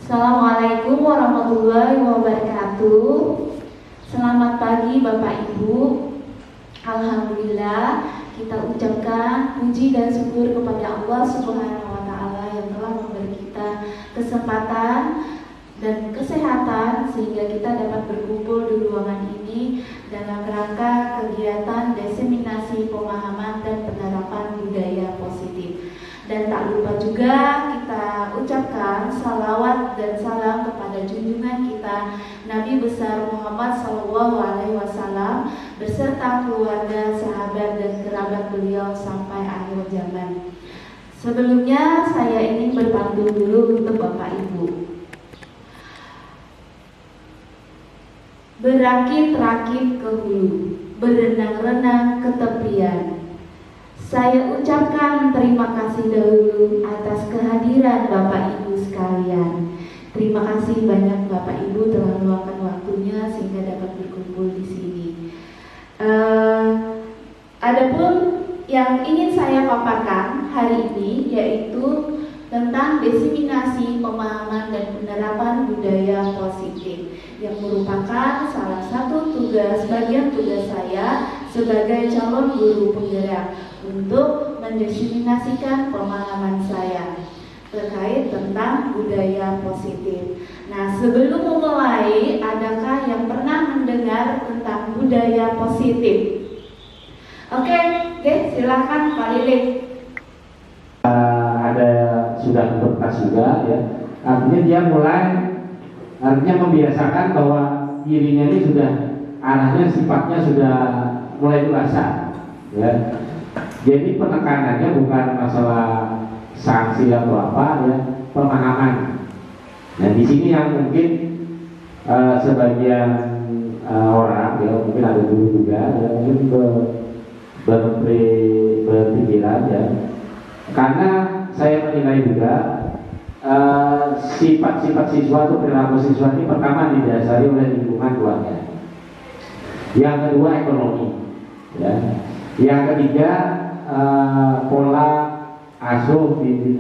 Assalamualaikum warahmatullahi wabarakatuh. Selamat pagi Bapak Ibu. Alhamdulillah, kita ucapkan puji dan syukur kepada Allah Subhanahu wa taala yang telah memberi kita kesempatan dan kesehatan sehingga kita dapat berkumpul di ruangan ini dalam rangka kegiatan diseminasi pemahaman dan penerapan budaya positif. Dan tak lupa juga kita ucapkan salawat dan salam kepada junjungan kita Nabi besar Muhammad SAW beserta keluarga, sahabat dan kerabat beliau sampai akhir zaman. Sebelumnya saya ingin berpantun dulu untuk Bapak Ibu. Berakit-rakit ke hulu, berenang-renang ke tepian. Saya ucapkan terima kasih dahulu atas kehadiran Bapak Ibu sekalian. Terima kasih banyak Bapak Ibu telah meluangkan waktunya sehingga dapat berkumpul di sini. Adapun yang ingin saya paparkan hari ini yaitu tentang diseminasi pemahaman dan penerapan budaya positif yang merupakan salah satu bagian tugas saya sebagai calon guru penggerak untuk mendiseminasikan pemahaman saya terkait tentang budaya positif. Nah, sebelum memulai, adakah yang pernah mendengar tentang budaya positif? Oke, silakan Pak Lilik. Ada sudah berkas juga ya. Artinya dia artinya membiasakan bahwa dirinya ini sudah arahnya sifatnya sudah mulai dewasa ya. Jadi penekanannya bukan masalah sanksi atau apa ya, pemahaman. Nah di sini yang mungkin sebagian orang ya mungkin ada dulu juga ya, mungkin berpikiran ya, karena saya menilai juga sifat-sifat siswa atau perilaku siswa ini pertama didasari oleh lingkungan keluarga, yang kedua ekonomi ya, yang ketiga pola asuh di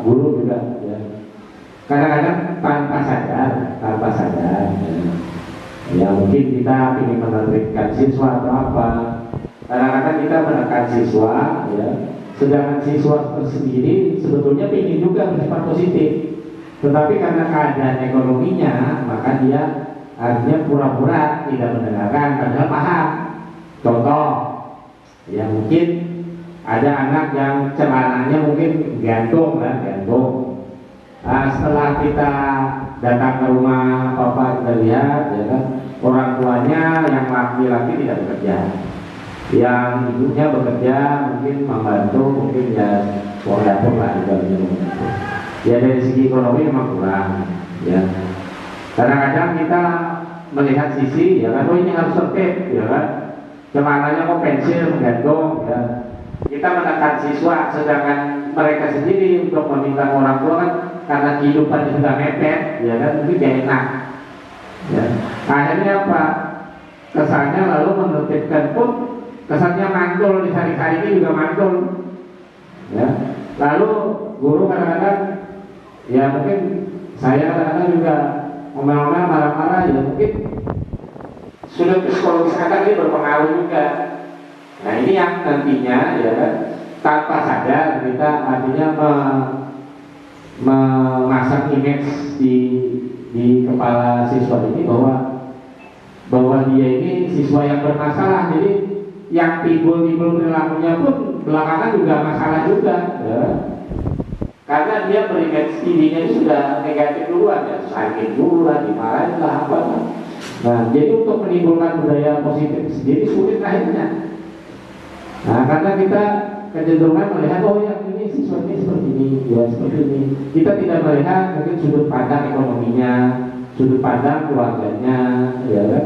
guru juga ya. Kadang-kadang tanpa sadar ya mungkin kita ingin menertibkan siswa atau apa, kadang-kadang kita menekan siswa ya, sedangkan siswa tersendiri sebetulnya ingin juga bersifat positif, tetapi karena keadaan ekonominya maka dia artinya pura-pura tidak mendengarkan padahal paham. Contoh ya, mungkin ada anak yang celananya mungkin gantung. Setelah kita datang ke rumah papa, kita lihat ya kan, orang tuanya yang laki-laki tidak bekerja, yang ibunya bekerja mungkin membantu, mungkin ya dapur lah juga membantu. Ya dari segi ekonomi memang kurang ya. Kadang-kadang kita melihat sisi ya kan, oh ini harus tertib ya kan, celananya kok pensil menggantung ya. Kita menekan siswa, sedangkan mereka sendiri untuk meminta orang tua kan karena kehidupan sudah mepet ya kan, mungkin gak enak ya. Akhirnya apa, kesannya lalu menertibkan pun kesannya mantul, di hari-hari ini juga mantul ya. Lalu guru kadang-kadang ya mungkin saya kadang-kadang juga ngomel-ngomel, marah-marah ya, mungkin sudah psikologis akan ini berpengaruh juga. Nah ini yang nantinya ya tanpa sadar kita artinya memasang image di kepala siswa ini bahwa dia ini siswa yang bermasalah. Jadi yang timbul perilakunya pun belakangan juga masalah juga ya. Karena dia berimage dirinya ini sudah negatif duluan ya, sakit dulu lah, dimarahin lah apa. Nah jadi untuk menimbulkan budaya positif sendiri sulit akhirnya. Nah karena kita kecenderungan melihat oh ya ini siswa ini seperti ini ya, seperti ini. Kita tidak melihat mungkin sudut pandang ekonominya, sudut pandang keluarganya ya kan.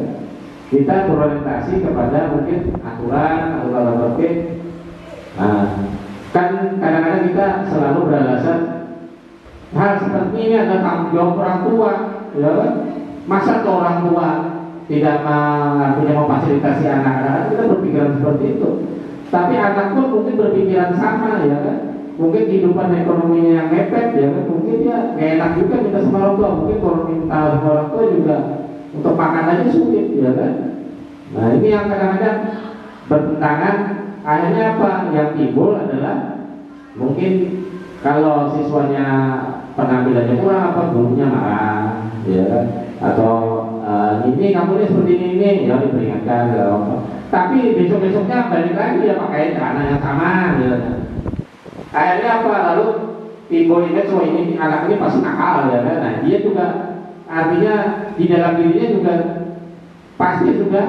Kita berorientasi kepada mungkin aturan tertib. Nah kan kadang-kadang kita selalu beralasan hal seperti ini adalah tanggung jawab orang tua ya kan. Masa tuh orang tua tidak punya memfasilitasi anak-anak, kita berpikiran seperti itu. Tapi anak pun mungkin berpikiran sama ya kan. mungkin kehidupan ekonominya yang mepet ya kan, mungkin dia nggak enak juga kita sama orang tua, mungkin kalau minta sama orang tua juga untuk makan aja sulit ya kan. Nah ini yang kadang-kadang bertentangan, akhirnya apa yang timbul adalah mungkin kalau siswanya penampilannya kurang apa gurunya marah ya kan, atau ini kamu ini seperti ini ya diperingatkan ya, tapi besok-besoknya balik lagi ya pakai celana yang sama ya. Akhirnya apa, lalu timbul ini so ini anak ini pasti nakal ya kan. Nah dia juga artinya di dalam dirinya juga pasti sudah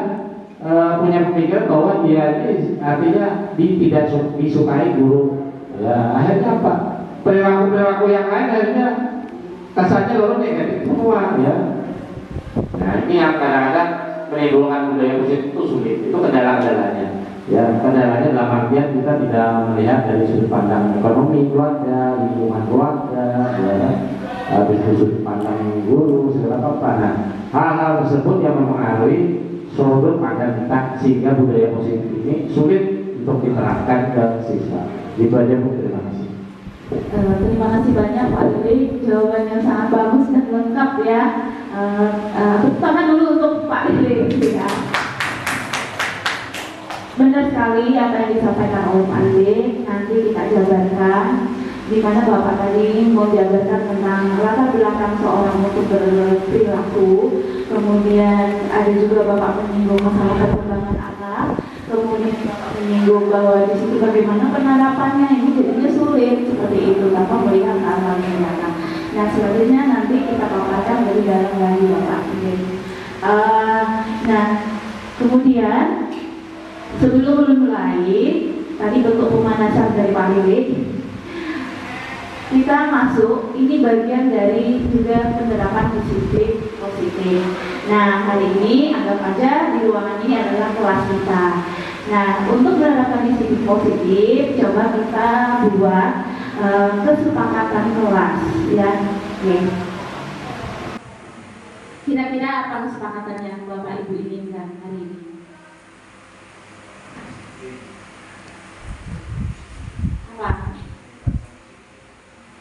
punya pemikiran bahwa dia ini artinya tidak disukai guru ya. Akhirnya apa, perilaku yang lain akhirnya kesannya lalu negatif semua ya. Nah ini yang kadang-kadang menimbulkan budaya positif itu sulit, itu kendala-kendalanya ya. Kendalanya dalam artian kita tidak melihat dari sudut pandang ekonomi keluarga, lingkungan keluarga ya, habis sudut pandang guru segala apa. Nah hal-hal tersebut yang mempengaruhi sudut pandang kita sehingga budaya positif ini sulit untuk diterapkan ke siswa. Itu aja Bu, terima kasih. Terima kasih banyak Pak Lili, jawabannya sangat bagus dan lengkap ya. Tepuk tangan dulu untuk Pak Lili ya. Benar sekali apa yang disampaikan oleh Pak Lili. Nanti kita jabarkan di mana Bapak tadi mau jabarkan tentang latar belakang seorang untuk berperilaku. Kemudian ada juga Bapak menyinggung masalah perkembangan anak. Kemudian Bapak menyinggung bahwa di situ bagaimana penerapannya ini jadinya sulit seperti itu tanpa melihat hal-hal yang nyata. Nah selanjutnya nanti kita paparkan dari dalam lagi Bapak. Nah kemudian sebelum mulai tadi bentuk pemanasan dari Pak Lili, kita masuk, ini bagian dari juga penerapan disiplin positif. Nah hari ini anggap aja di ruangan ini adalah kelas kita. Nah untuk menerapkan disiplin positif, coba kita buat kesepakatan kelas ya. Oke. Kira-kira apa kesepakatan yang Bapak Ibu inginkan hari ini? Apa?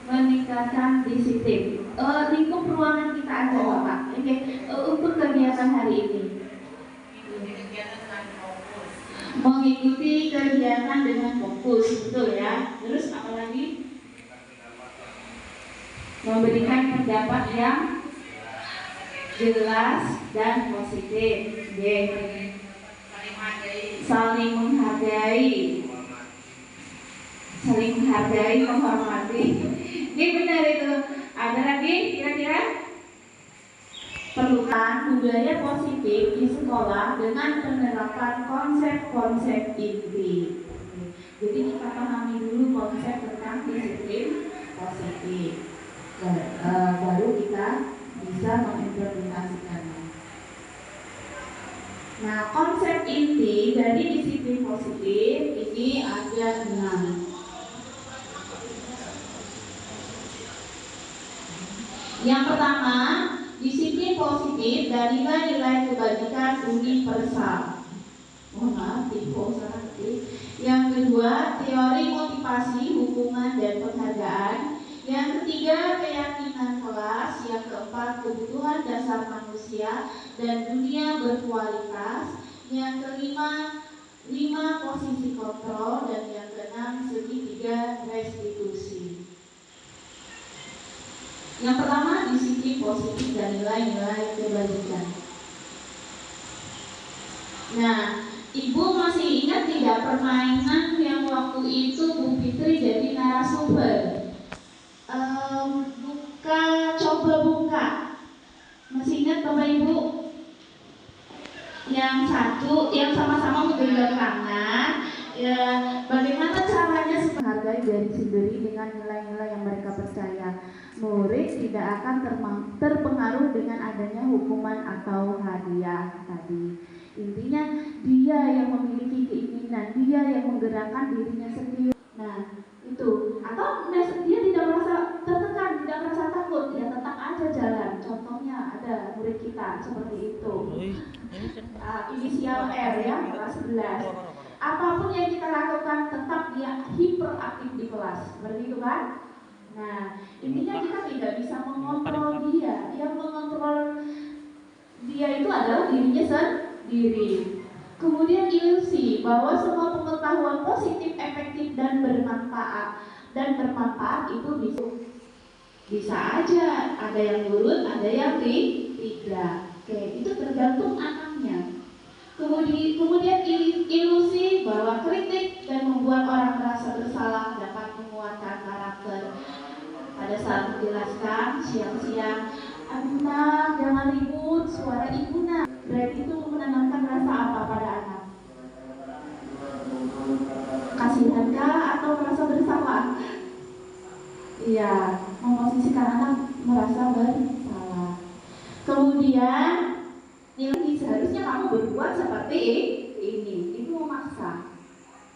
Meningkatkan disiplin. Lingkup ruangan kita aja Bapak. Oke. Untuk kegiatan hari ini. Mengikuti kegiatan dengan fokus, betul ya. Terus apa lagi? Memberikan pendapat yang jelas dan positif. Saling menghargai, menghormati. Ini benar itu. Ada lagi kira-kira? Perlukan budaya positif di sekolah dengan penerapan konsep-konsep inti. Jadi kita pahami dulu konsep tentang disiplin positif. Baru kita bisa mengimplementasikannya. Nah, konsep inti dari disiplin positif ini ada 6. Yang pertama, disiplin positif dari nilai kebajikan universal. Mohon maaf, Yang kedua, teori motivasi, hubungan dan penghargaan. Yang ketiga, keyakinan kelas. Yang keempat, kebutuhan dasar manusia dan dunia berkualitas. Yang kelima, 5 posisi kontrol. Dan yang keenam, segitiga restitusi. Yang pertama, disiplin positif dan nilai-nilai kebajikan. Nah, Ibu masih ingat tidak permainan yang waktu itu Bu Fitri jadi narasumber? Coba buka. Masih ingat Bapak Ibu? Yang satu, yang sama-sama menggenggam tangan. Ya, bagaimana caranya menghargai diri sendiri dengan nilai-nilai yang mereka percaya. Murid tidak akan terpengaruh dengan adanya hukuman atau hadiah tadi. Intinya dia yang memiliki keinginan, dia yang menggerakkan dirinya sendiri. Nah itu, atau dia tidak merasa tertekan, tidak merasa takut, ya tetap aja jalan. Contohnya ada murid kita seperti itu, inisial R ya, kelas 11. apapun yang kita lakukan tetap dia hiperaktif di kelas, seperti itu kan? Nah, intinya kita tidak bisa mengontrol dia. Yang mengontrol dia itu adalah dirinya sendiri. Kemudian ilusi bahwa semua pengetahuan positif, efektif dan bermanfaat itu bisa aja ada yang nurut, ada yang tidak. Oke, itu tergantung anaknya. Kemudian ilusi bahwa kritik dan membuat orang merasa bersalah dapat menguatkan karakter. Pada saat menjelaskan siang-siang, aduh nak, jangan ribut, suara ibu nak. Berarti itu menanamkan rasa apa pada anak? Kasihankah atau merasa bersalah? Iya, memposisikan anak merasa bersalah. Kemudian nilai seharusnya kamu berbuat seperti ini, itu memaksa.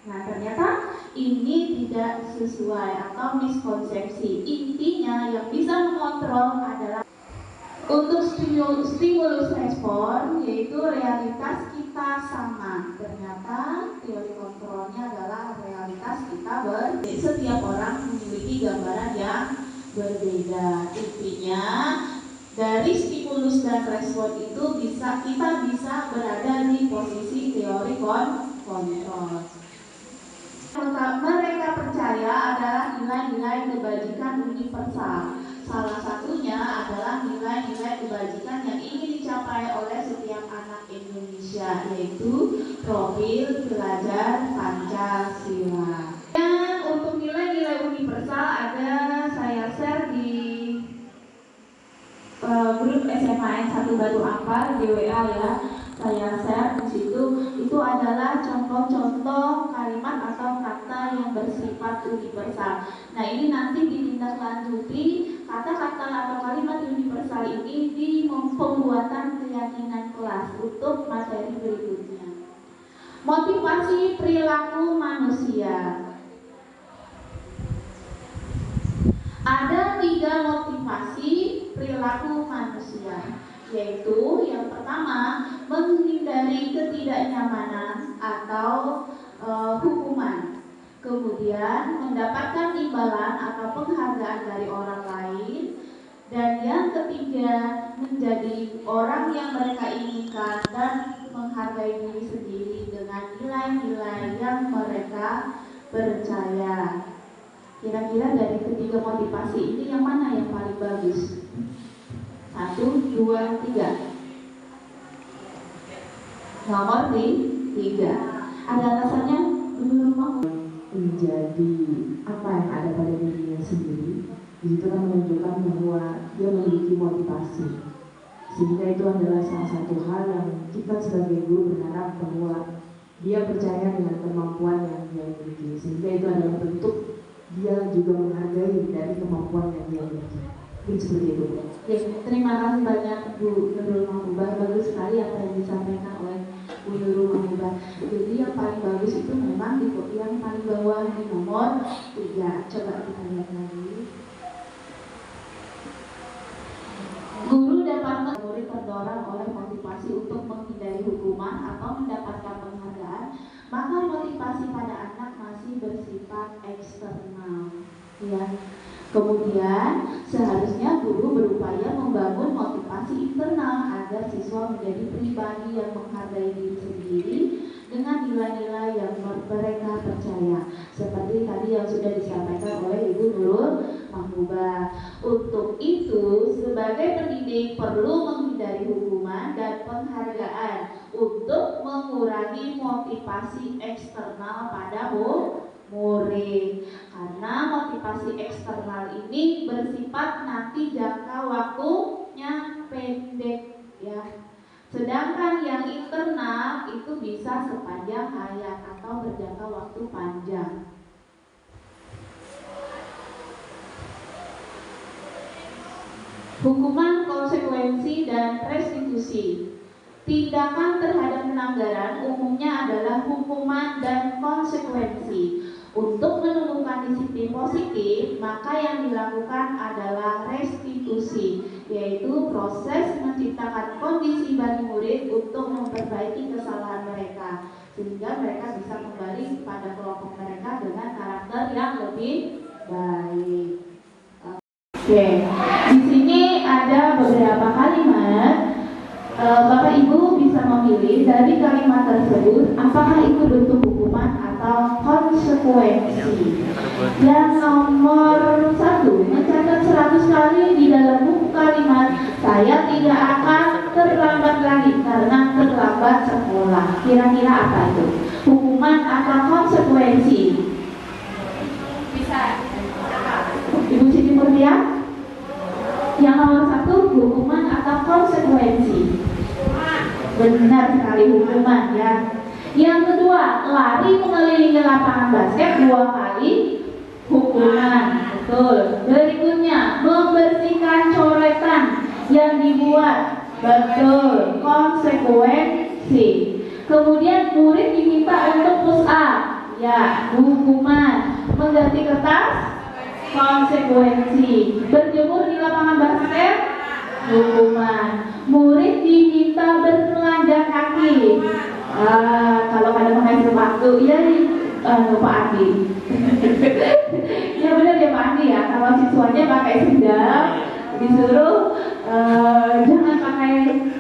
Nah, ternyata ini tidak sesuai atau miskonsepsi. Intinya yang bisa mengontrol adalah untuk stimulus respon, yaitu realitas kita sama. Ternyata teori kontrolnya adalah realitas kita setiap orang memiliki gambaran yang berbeda. Intinya dari stimulus dan respon itu kita bisa berada di posisi teori kontrol. Mereka percaya adalah nilai-nilai kebajikan universal. Salah satunya adalah nilai-nilai kebajikan yang ingin dicapai oleh setiap anak Indonesia, yaitu profil belajar Pancasila. Dan untuk nilai-nilai universal ada saya share di grup SMAN 1 Batu Ampar di WA ya. Saya share di situ, itu adalah contoh-contoh kalimat atau kata yang bersifat universal. Nah, ini nanti ditindaklanjuti kata-kata atau kalimat universal ini di pembuatan keyakinan kelas untuk materi berikutnya. Motivasi perilaku manusia. Ada 3 motivasi perilaku manusia, yaitu yang pertama menghindari ketidaknyamanan atau hukuman, kemudian mendapatkan imbalan atau penghargaan dari orang lain, dan yang ketiga menjadi orang yang mereka inginkan dan menghargai diri sendiri dengan nilai-nilai yang mereka percaya. Kira-kira dari ketiga motivasi ini yang mana yang paling bagus? 1, 2, 3. Nomor 3. Ada alasannya? Menjadi apa yang ada pada dirinya sendiri. Itu kan menunjukkan bahwa dia memiliki motivasi. Sehingga itu adalah salah satu hal yang kita sebagai guru berharap bahwa dia percaya dengan kemampuan yang dia miliki. Sehingga itu adalah bentuk dia juga menghargai dari kemampuan yang dia miliki. Mungkin seperti itu. Ya, terima kasih banyak Bu Nurul Mahbubah. Bagus sekali apa yang disampaikan oleh Bu Nurul Mahbubah. Jadi yang paling bagus itu memang di yang paling bawah di nomor 3. Coba kita lihat lagi. Guru dapat murid terdorong oleh motivasi untuk menghindari hukuman atau mendapatkan penghargaan, maka motivasi pada anak masih bersifat eksternal. Ya. Kemudian seharusnya guru berupaya membangun motivasi internal agar siswa menjadi pribadi yang menghargai diri sendiri dengan nilai-nilai yang mereka percaya. Seperti tadi yang sudah disampaikan oleh Ibu Nurul Mahbubah. Untuk itu, sebagai pendidik perlu menghindari hukuman dan penghargaan untuk mengurangi motivasi eksternal pada murid, karena motivasi eksternal ini bersifat nanti jangka waktunya pendek ya, sedangkan yang internal itu bisa sepanjang hayat atau berjangka waktu panjang. Hukuman, konsekuensi, dan restitusi. Tindakan terhadap pelanggaran umumnya adalah hukuman dan konsekuensi. Untuk menemukan disiplin positif, maka yang dilakukan adalah restitusi, yaitu proses menciptakan kondisi bagi murid untuk memperbaiki kesalahan mereka. sehingga mereka bisa kembali pada kelompok mereka dengan karakter yang lebih baik. Oke, di sini ada beberapa kalimat. Bapak Ibu bisa memilih dari kalimat tersebut apakah itu bentuk hukuman atau konsekuensi. Yang nomor 1, mencatat 100 kali di dalam buku kalimat, saya tidak akan terlambat lagi karena terlambat sekolah. Kira-kira apa itu? Hukuman atau konsekuensi? Bisa. Ibu Siti Murtia? Yang nomor 1, hukuman atau konsekuensi? Benar sekali, hukuman ya. Yang kedua, lari mengelilingi lapangan basket 2 kali, hukuman. Betul. Berikutnya, membersihkan coretan yang dibuat. Betul. Konsekuensi. Kemudian murid diminta untuk push up. Ya, hukuman. Mengganti kertas, konsekuensi. Berjemur di lapangan basket, hukuman. Murid diminta bertelanjang kaki. Kalau ada menghasil waktu, ya Pak Andi. Ya benar ya Pak Andi ya. Kalau siswanya pakai sendal, disuruh jangan pakai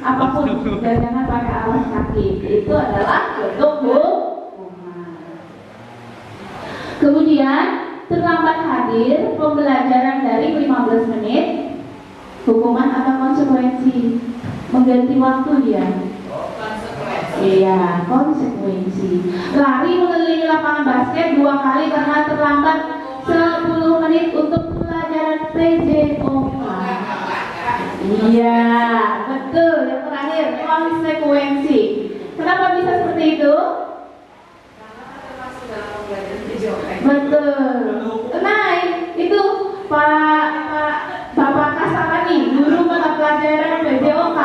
apapun dan jangan pakai alas kaki. Itu adalah bentuk hukuman. Kemudian terlambat hadir pembelajaran dari 15 menit, hukuman atau konsekuensi? Mengganti waktu dia. Iya, konsekuensi. Lari mengelilingi lapangan basket 2 kali karena terlambat 10 menit untuk pelajaran PJOK. Iya, betul. Yang terakhir, konsekuensi. Kenapa bisa seperti itu? Betul. Nah, itu Bapak Kasarani, guru mata pelajaran PJOK.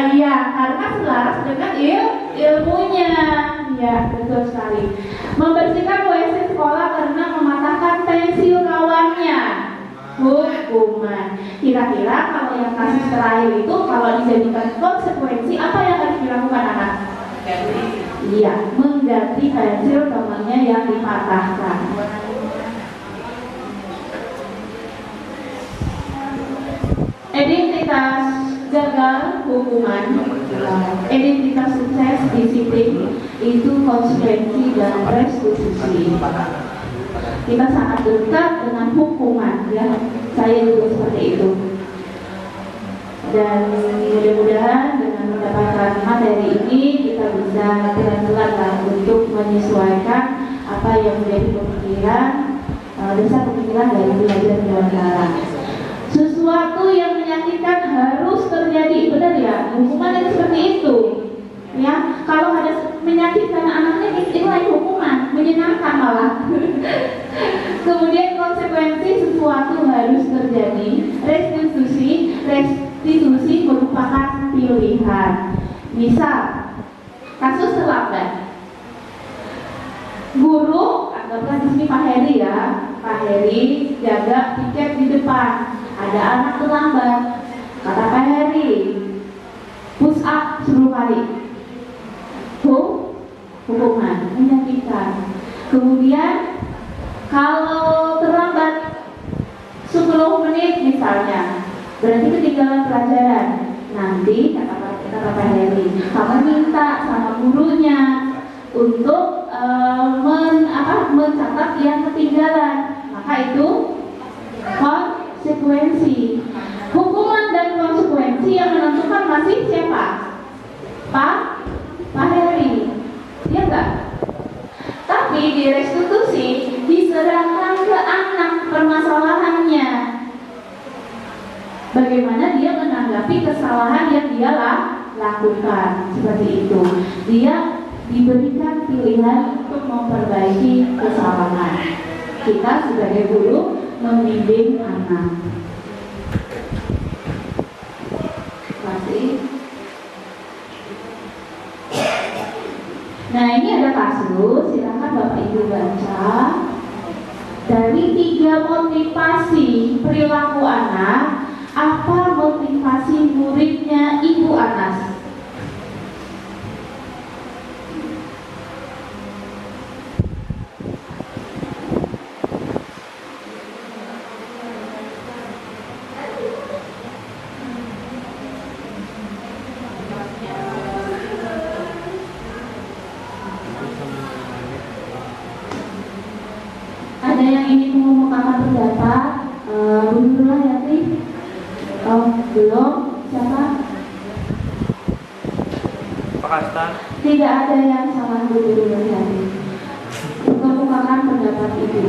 Iya, karena selaras dengan ilmunya. Ya, betul sekali. Membersihkan WC sekolah karena mematahkan pensil kawannya, hukuman. Kira-kira kalau yang kasus terakhir itu kalau dijadikan konsekuensi, apa yang harus dilakukan anak? Iya, mengganti pensil temannya yang dipatahkan. Identitas gagal, hukuman. Identitas sukses, disiplin. Itu konsekuensi dan restitusi. Kita sangat dekat dengan hukuman, ya. Saya juga seperti itu. Dan mudah-mudahan dengan mendapatkan materi ini kita bisa pelan-pelan untuk menyesuaikan apa yang menjadi pemikiran, dasar pemikiran dari belajar negara. Sesuatu yang menyakitkan harus terjadi, benar ya? Hukuman itu seperti itu, ya. Kalau ada menyakitkan anaknya, itu lain hukuman, menyenangkan malah. Kemudian konsekuensi, sesuatu harus terjadi. Restitusi merupakan pilihan. Misal, kasus terlambat. Guru, anggaplah di sini Pak Heri ya. Pak Heri jaga tiket di depan. Ada anak terlambat. Kata Pak Heri, push up 10 kali. Hukuman, menyakitkan. Kemudian kalau terlambat 10 menit misalnya, berarti ketinggalan pelajaran. Nanti kata Pak Heri, kamu minta sama gurunya untuk mencatat yang ketinggalan. Maka itu konsekuensi. Hukuman dan konsekuensi yang menentukan masih siapa? Pak Heri, ya enggak? Tapi di restitusi diserahkan ke anak permasalahannya. Bagaimana dia menanggapi kesalahan yang dia lakukan, seperti itu. Dia diberikan pilihan untuk memperbaiki kesalahan. Kita sebagai guru membimbing anak. Masih. Nah, ini ada kasus, silakan Bapak Ibu baca. Dari 3 motivasi perilaku anak, apa motivasi muridnya Ibu Anas? Belum? Siapa? Pak Kasta. Tidak ada yang salah Bu Guru Berhati. Kemukakan pendapat Ibu.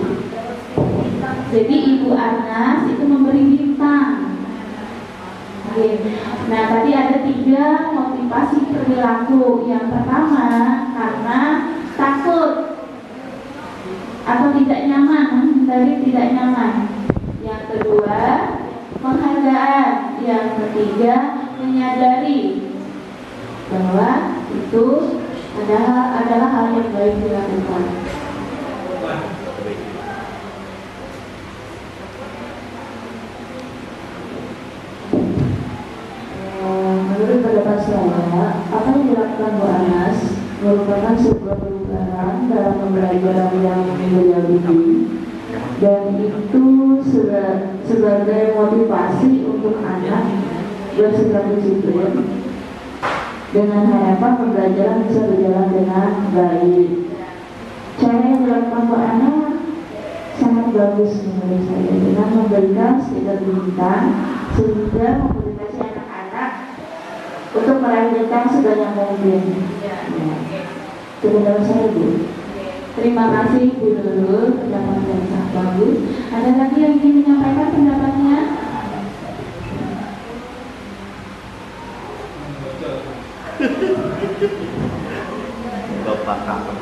Jadi Ibu Anas itu memberi bintang. Oke. Nah, tadi ada 3 motivasi perilaku. Yang pertama karena takut atau tidak nyaman, dari tidak nyaman. Yang kedua penghargaan. Yang ketiga menyadari bahwa itu adalah hal yang baik dilakukan. Menurut pendapat saya, apa yang dilakukan Bu Anas merupakan sebuah perubahan dalam pembelajaran yang beliau ini, dan itu sebagai motivasi untuk anak bersikap disiplin dengan harapan pembelajaran bisa berjalan dengan baik. Cara yang dilakukan Bu Ana sangat bagus menurut saya, dengan memberikan stiker bintang sehingga memotivasi anak-anak untuk melanjutkan sebanyak mungkin. Itu pendapat saya, Bu. Terima kasih Bu Nurul, pendapat yang sangat bagus. Ada lagi yang ingin menyampaikan pendapatnya? Bapak kakak.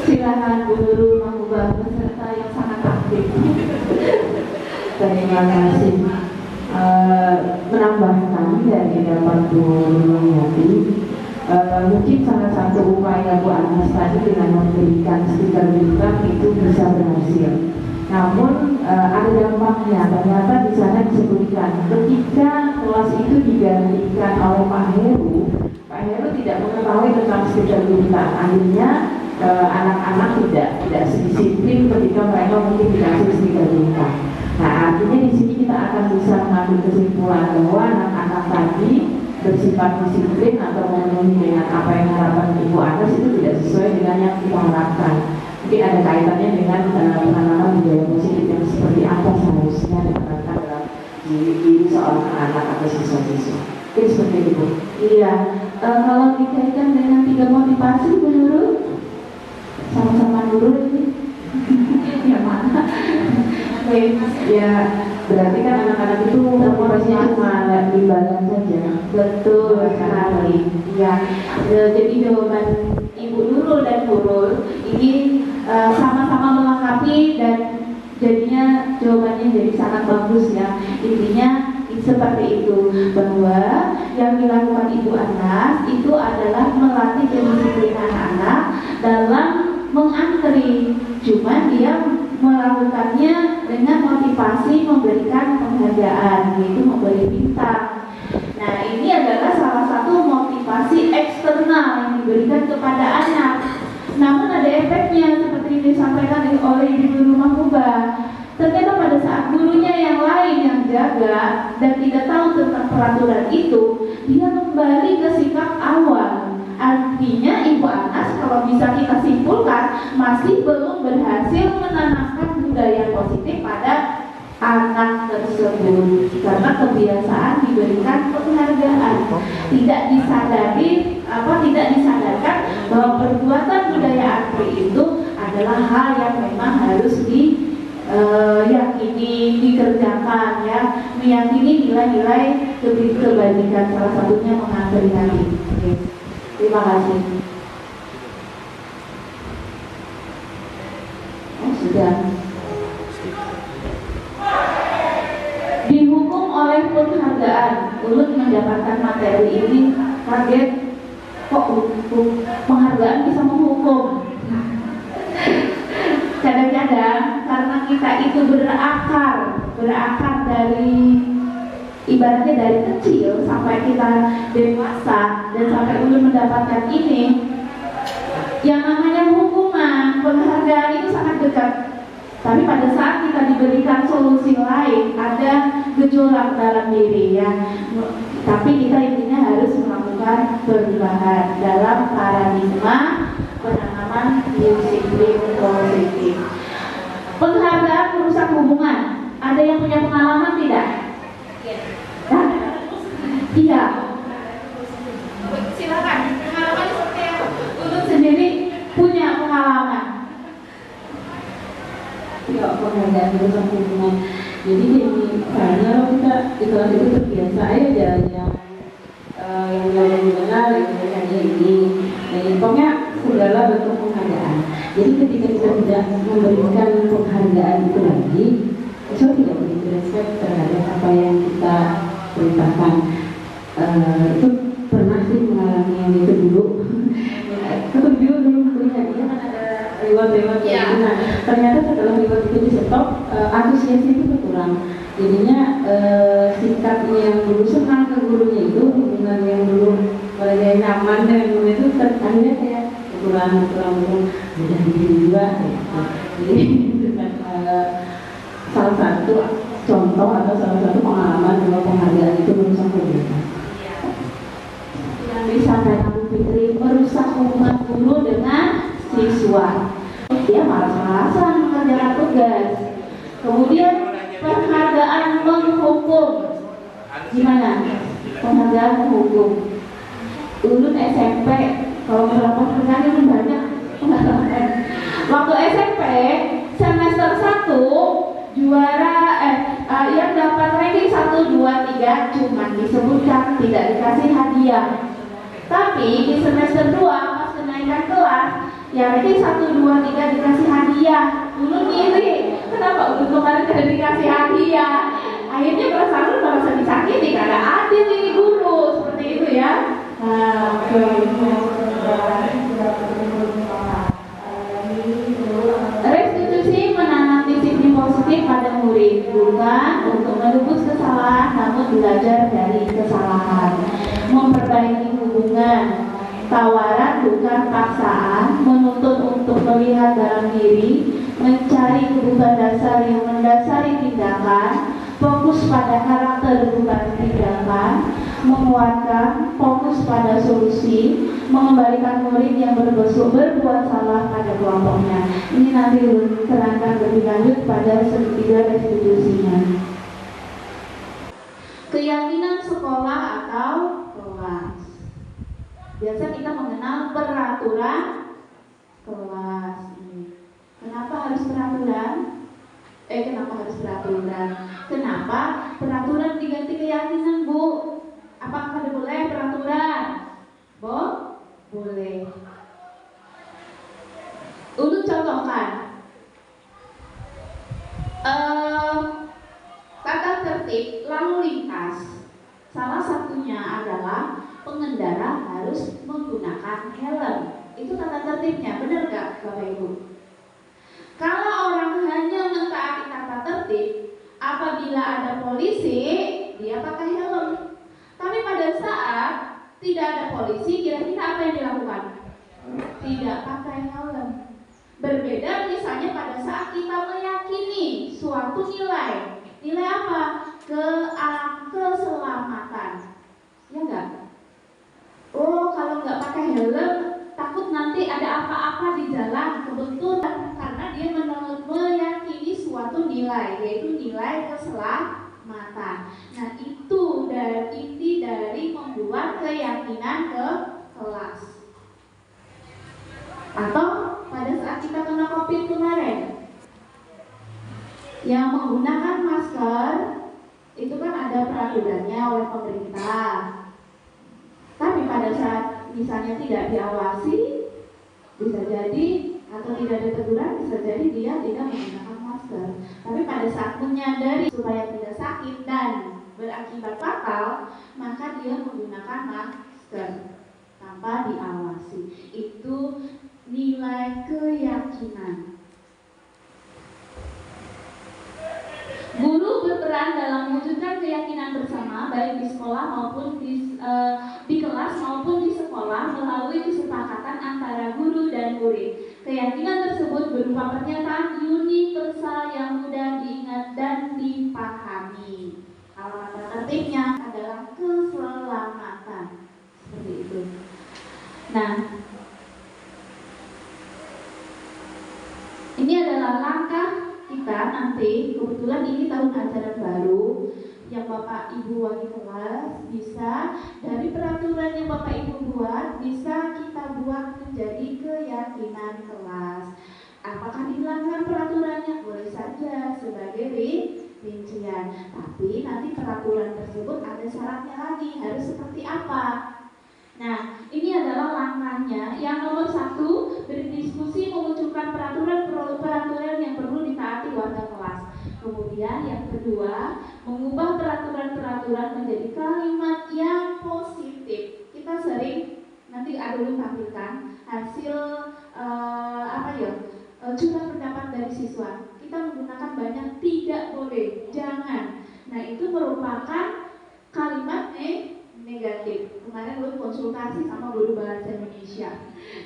Silakan Bu Nurul mengubah peserta yang sangat aktif. Terima kasih. Menambahkan dari pendapat Bu Nurul, mungkin salah satu upaya Bu Anas tadi dengan memberikan stiker bintang itu bisa berhasil. Namun ada dampaknya. Ternyata di sana disebutkan ketika kelas itu digantikan oleh Pak Heru tidak mengetahui tentang stiker bintang. Akhirnya anak-anak tidak disiplin ketika mereka mungkin dikasih stiker bintang. Nah, artinya di sini kita akan bisa mengambil kesimpulan bahwa anak-anak tadi bersifat disiplin atau memenuhi dengan apa yang harapan Ibu Anas itu tidak sesuai dengan yang kita harapkan. Mungkin ada kaitannya dengan penanaman budaya positif yang seperti apa seharusnya ditanamkan dalam diri seorang anak atau siswa-siswa. Mungkin seperti itu. Iya. Kalau dikaitkan dengan 3 motivasi Bu Nurul, sama-sama Nurul ini yang mana? Ya, berarti kan anak-anak itu motivasinya cuma imbalan saja. Betul sekali. Ya, jadi jawaban Ibu Nurul dan Nurul ini sama-sama melengkapi dan jadinya jawabannya jadi sangat bagus ya. Intinya seperti itu, bahwa yang dilakukan Ibu Anas itu adalah melatih kedisiplinan anak dalam mengantri. Cuma dia melakukannya dengan motivasi memberikan penghargaan, yaitu memberi bintang. Nah, ini adalah salah satu motivasi eksternal yang diberikan kepada anak. Namun ada efeknya seperti disampaikan oleh Ibu Rumah Kubah. Ternyata pada saat gurunya yang lain yang jaga dan tidak tahu tentang peraturan itu, dia kembali ke sikap awal. Artinya Ibu Anas kalau bisa kita simpulkan masih belum berhasil menanamkan budaya positif pada anak tersebut, karena kebiasaan diberikan penghargaan, tidak disadarkan bahwa perbuatan budaya antri itu adalah hal yang memang harus yakini, dikerjakan ya, meyakini nilai-nilai kebajikan, salah satunya mengantri tadi. Oke. Terima kasih. Sudah. Dihukum oleh penghargaan, Ulut mendapatkan materi ini kaget, kok penghargaan bisa menghukum? Kadang-kadang karena kita itu berakar dari ibaratnya dari kecil sampai kita dewasa dan sampai ulun mendapatkan ini, yang namanya hukuman, penghargaan itu sangat dekat. Tapi pada saat kita diberikan solusi lain, ada gejolak dalam diri ya. Tapi kita intinya harus melakukan perubahan dalam paradigma penanaman disiplin positif. Penghargaan merusak hubungan. Ada yang punya pengalaman tidak? Nah, Iya. Silakan. Pengalaman seperti apa? Untuk sendiri punya pengalaman. Ya, penghargaan berusaha hubungan. Jadi gini, karena kita di kelas itu terbiasa aja yang mengenal yang hanya ini. Nah, pokoknya segala bentuk penghargaan. Jadi ketika kita tidak memberikan penghargaan itu lagi, kita tidak memberi respect terhadap apa yang kita perintahkan. Itu pernah sih mengalami yang itu dulu. Ketujuh dulu melihatnya kan ada reward Ya. nah, ternyata setelah reward itu di stop, antusias itu berkurang. Jadinya sikapnya yang dulu senang ke gurunya itu, hubungan yang dulu mulai nyaman dengan guru itu akhirnya kayak berkurang. Udah begini juga gitu. Jadi itu kan salah satu contoh atau salah satu pengalaman bahwa penghargaan itu merusak hubungan. Yang disampaikan Bu Fitri, merusak hubungan guru dengan siswa. Dia malas-malasan mengerjakan tugas. Kemudian penghargaan menghukum. Gimana? Penghargaan menghukum. Dulu SMP, kalau berapa penghargaan itu banyak penghargaan. Waktu SMP semester 1 juara yang dapat ranking 1, 2, 3 cuma disebutkan, tidak dikasih hadiah. Tapi di semester 2 pas kenaikan kelas, ya ranking 1, 2, 3 dikasih hadiah. Dulu ngiri, kenapa untuk kemarin tidak dikasih hadiah? Akhirnya perasaan merasa disakiti karena adil ini guru, seperti itu ya. Restitusi menanam disiplin positif pada murid, bukan untuk menebus kesalahan, namun belajar dari kesalahan. Memperbaiki hubungan, tawaran bukan paksaan, menuntut untuk melihat dalam diri, mencari kebutuhan dasar yang mendasari tindakan, fokus pada karakter bukan tindakan, menguatkan, fokus pada solusi, mengembalikan murid yang berbuat salah pada kelompoknya. Ini nanti diterangkan lebih lanjut pada segitiga restitusinya. Keyakinan sekolah atau kelas. Biasa kita mengenal peraturan kelas. Kenapa harus peraturan? Kenapa harus peraturan? Kenapa peraturan diganti keyakinan, Bu? Apakah boleh peraturan? Boleh. Untuk contohkan, tata tertib lalu lintas. Salah satunya adalah pengendara harus menggunakan helm. Itu tata tertibnya, benar gak Bapak Ibu? Kalau orang hanya mentaati tata tertib, apabila ada polisi, dia pakai helm. Tapi pada saat tidak ada polisi, kira-kira apa yang dilakukan? Tidak pakai helm. Berbeda misalnya pada saat kita meyakini suatu nilai. Nilai apa? Keselamatan. Ya enggak? Oh, kalau nggak pakai helm, takut nanti ada apa-apa di jalan. Kebetulan karena dia meyakini suatu nilai, yaitu nilai keselamatan. Nah, itu dari inti dari membuat keyakinan ke kelas. Atau pada saat kita kena COVID kemarin, yang menggunakan masker itu kan ada peraturannya oleh pemerintah. Tapi pada saat misalnya tidak diawasi, bisa jadi atau tidak ada teguran, bisa jadi dia tidak menggunakan masker. Tapi pada saat menyadari supaya tidak sakit dan berakibat fatal, maka dia menggunakan masker tanpa diawasi. Itu nilai keyakinan. Guru berperan dalam mewujudkan keyakinan bersama, baik di sekolah maupun di kelas maupun di sekolah, melalui kesepakatan antara guru dan murid. Keyakinan tersebut berupa pernyataan universal yang mudah diingat dan dipahami. Kalau kata tertibnya adalah keselamatan, seperti itu. Nah, ini adalah langkah kita nanti. Kebetulan ini tahun ajaran baru, yang Bapak Ibu wali kelas, bisa dari peraturan yang Bapak Ibu buat, bisa kita buat menjadi keyakinan kelas. Apakah dilanggar peraturannya? Boleh saja sebagai rincian. Tapi nanti peraturan tersebut ada syaratnya lagi, harus seperti apa? Nah, ini adalah langkahnya. Yang nomor 1, berdiskusi memunculkan peraturan yang perlu ditaati warga kelas. Kemudian yang kedua, mengubah peraturan-peraturan menjadi kalimat yang positif. Kita sering, nanti dulu tampilkan hasil curah pendapat dari siswa. Kita menggunakan banyak tidak boleh, jangan. Nah, itu merupakan kalimat negatif. Kemarin gue konsultasi sama guru bahasa Indonesia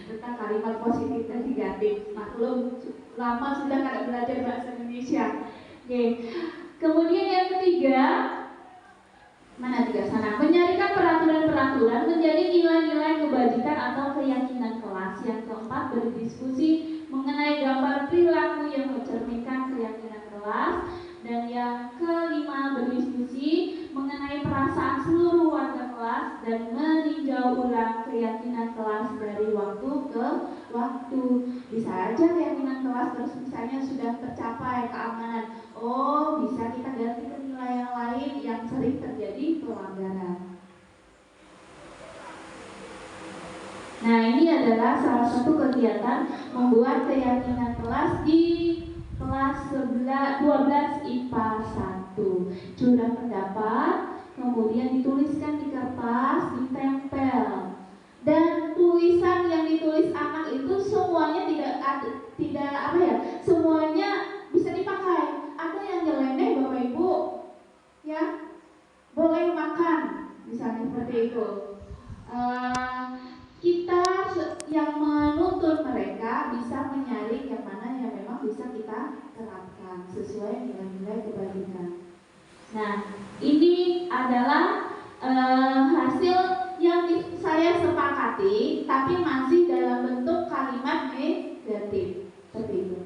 tentang kalimat positif dan negatif. Maklum, lama sudah kada belajar bahasa Indonesia. Oke. Kemudian yang ketiga, menyarikan peraturan-peraturan menjadi nilai-nilai kebajikan atau keyakinan kelas. Yang keempat, berdiskusi mengenai gambar perilaku yang mencerminkan keyakinan kelas. Dan yang kelima, berdiskusi mengenai perasaan seluruh warga kelas dan meninjau ulang keyakinan kelas dari waktu ke waktu. Bisa aja keyakinan kelas terus misalnya sudah tercapai keamanan, oh bisa kita ganti ke nilai yang lain yang sering terjadi pelanggaran. Nah, ini adalah salah satu kegiatan membuat keyakinan kelas di kelas 12 IPA 1. Curah pendapat, kemudian dituliskan di kertas, ditempel. Dan tulisan yang ditulis anak itu semuanya semuanya bisa dipakai. Ada yang nyeleneh Bapak Ibu, ya, boleh makan, misalnya seperti itu. Kita yang menuntun mereka bisa menyaring yang mana yang memang bisa kita terapkan sesuai nilai-nilai kebajikan. Nah, ini adalah hasil yang saya sepakati, tapi masih dalam bentuk kalimat negatif seperti itu.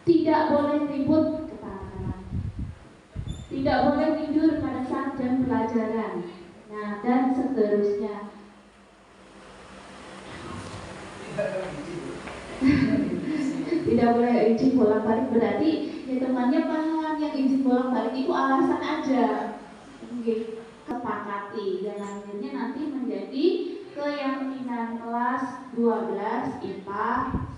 Tidak boleh ribut kepala, tidak boleh tidur pada saat jam pelajaran. Nah, dan seterusnya. Tidak boleh izin bolak balik, berarti ya temannya paham yang izin bolak balik itu alasan aja. Oke, sepakati dan akhirnya nanti menjadi keyakinan kelas 12 IPA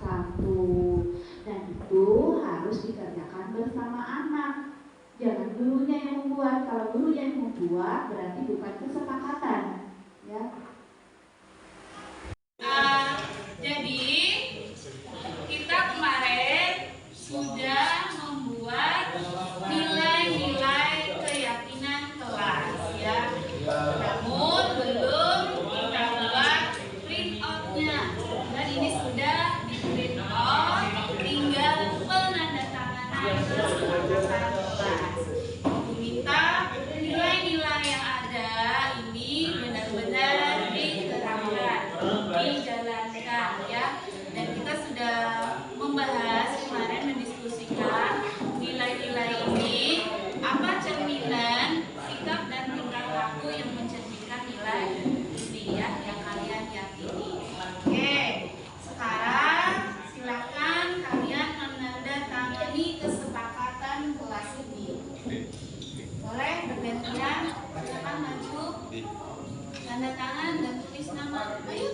1. Dan itu harus dikerjakan bersama anak. Jangan gurunya yang membuat. Kalau gurunya yang membuat berarti bukan kesepakatan, ya. Jadi kita kemarin sudah membuat nilai-nilai keyakinan kelas, ya. Namun belum kita buat print out-nya. Dan ini sudah di print out, tinggal penandatanganan kesepakatan kelas. Diminta nilai-nilai yang ada ini benar-benar diterapkan, dijalankan, ya. Dan kita sudah membahas kemarin, mendiskusikan nilai-nilai ini apa cerminan sikap dan tingkah laku yang mencerminkan nilai ini, ya, yang kalian yakini. Oke, sekarang silakan kalian menandatangani kesepakatan kelas ini. Boleh bergantian, silakan maju, tanda tangan dan tulis nama. Ayo,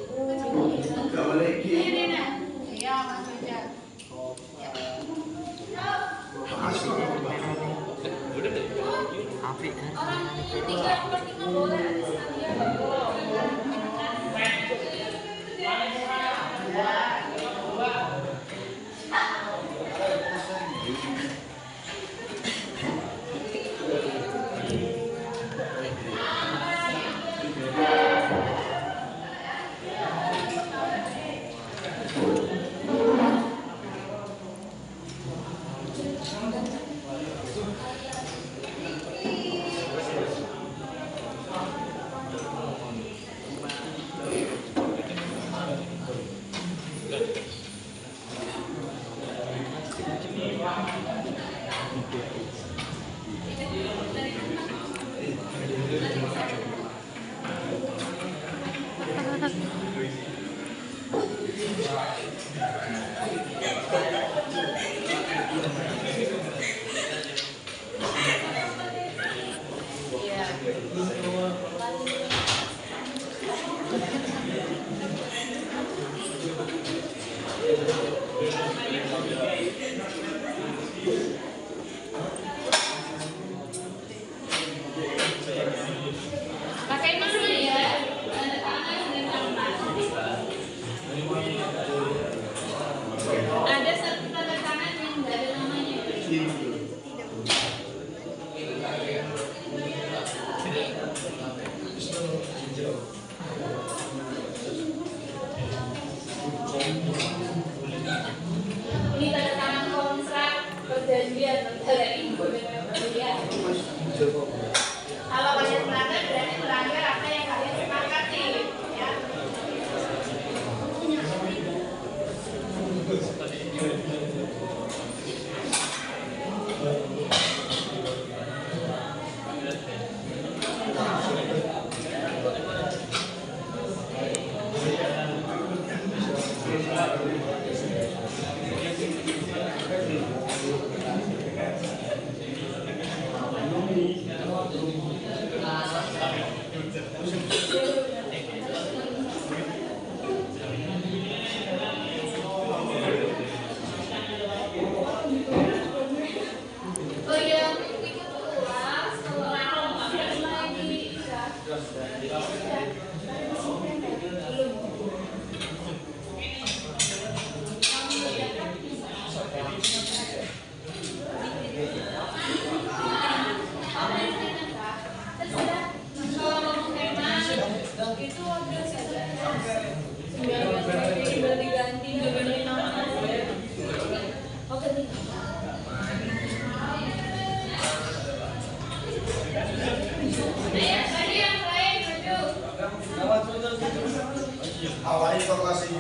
ya, Mas Ojak. Ya. Orang 3/4 boleh ada sekalian. Pakai nama ya, tanda tangan dan nama. Ada satu tanda tangan yang nggak ada namanya. Ini tanda tangan kontrak perjanjian antara ibu dengan pria. Kalau kalian melanggar berarti melanggar apa yang kalian sepakati, ya. Oh iya, ikut kelas kalau ada lagi. Kalau ngomong tema itu ada tinggal diganti nama. Oke nih. Tadi yang lain maju. Awalnya kelas ini.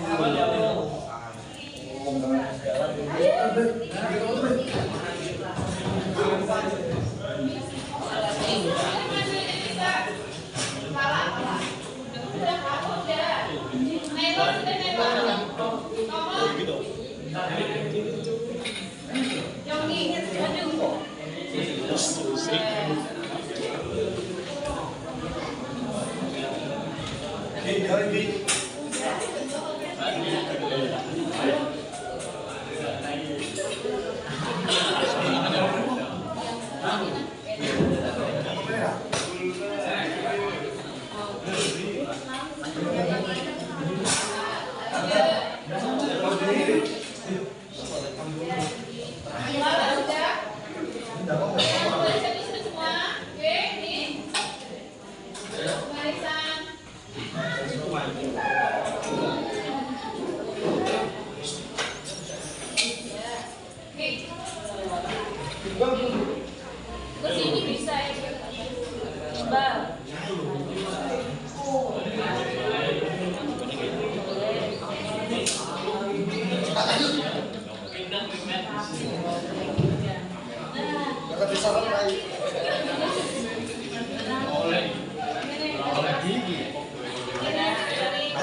Kesini bisa ya, Mbak.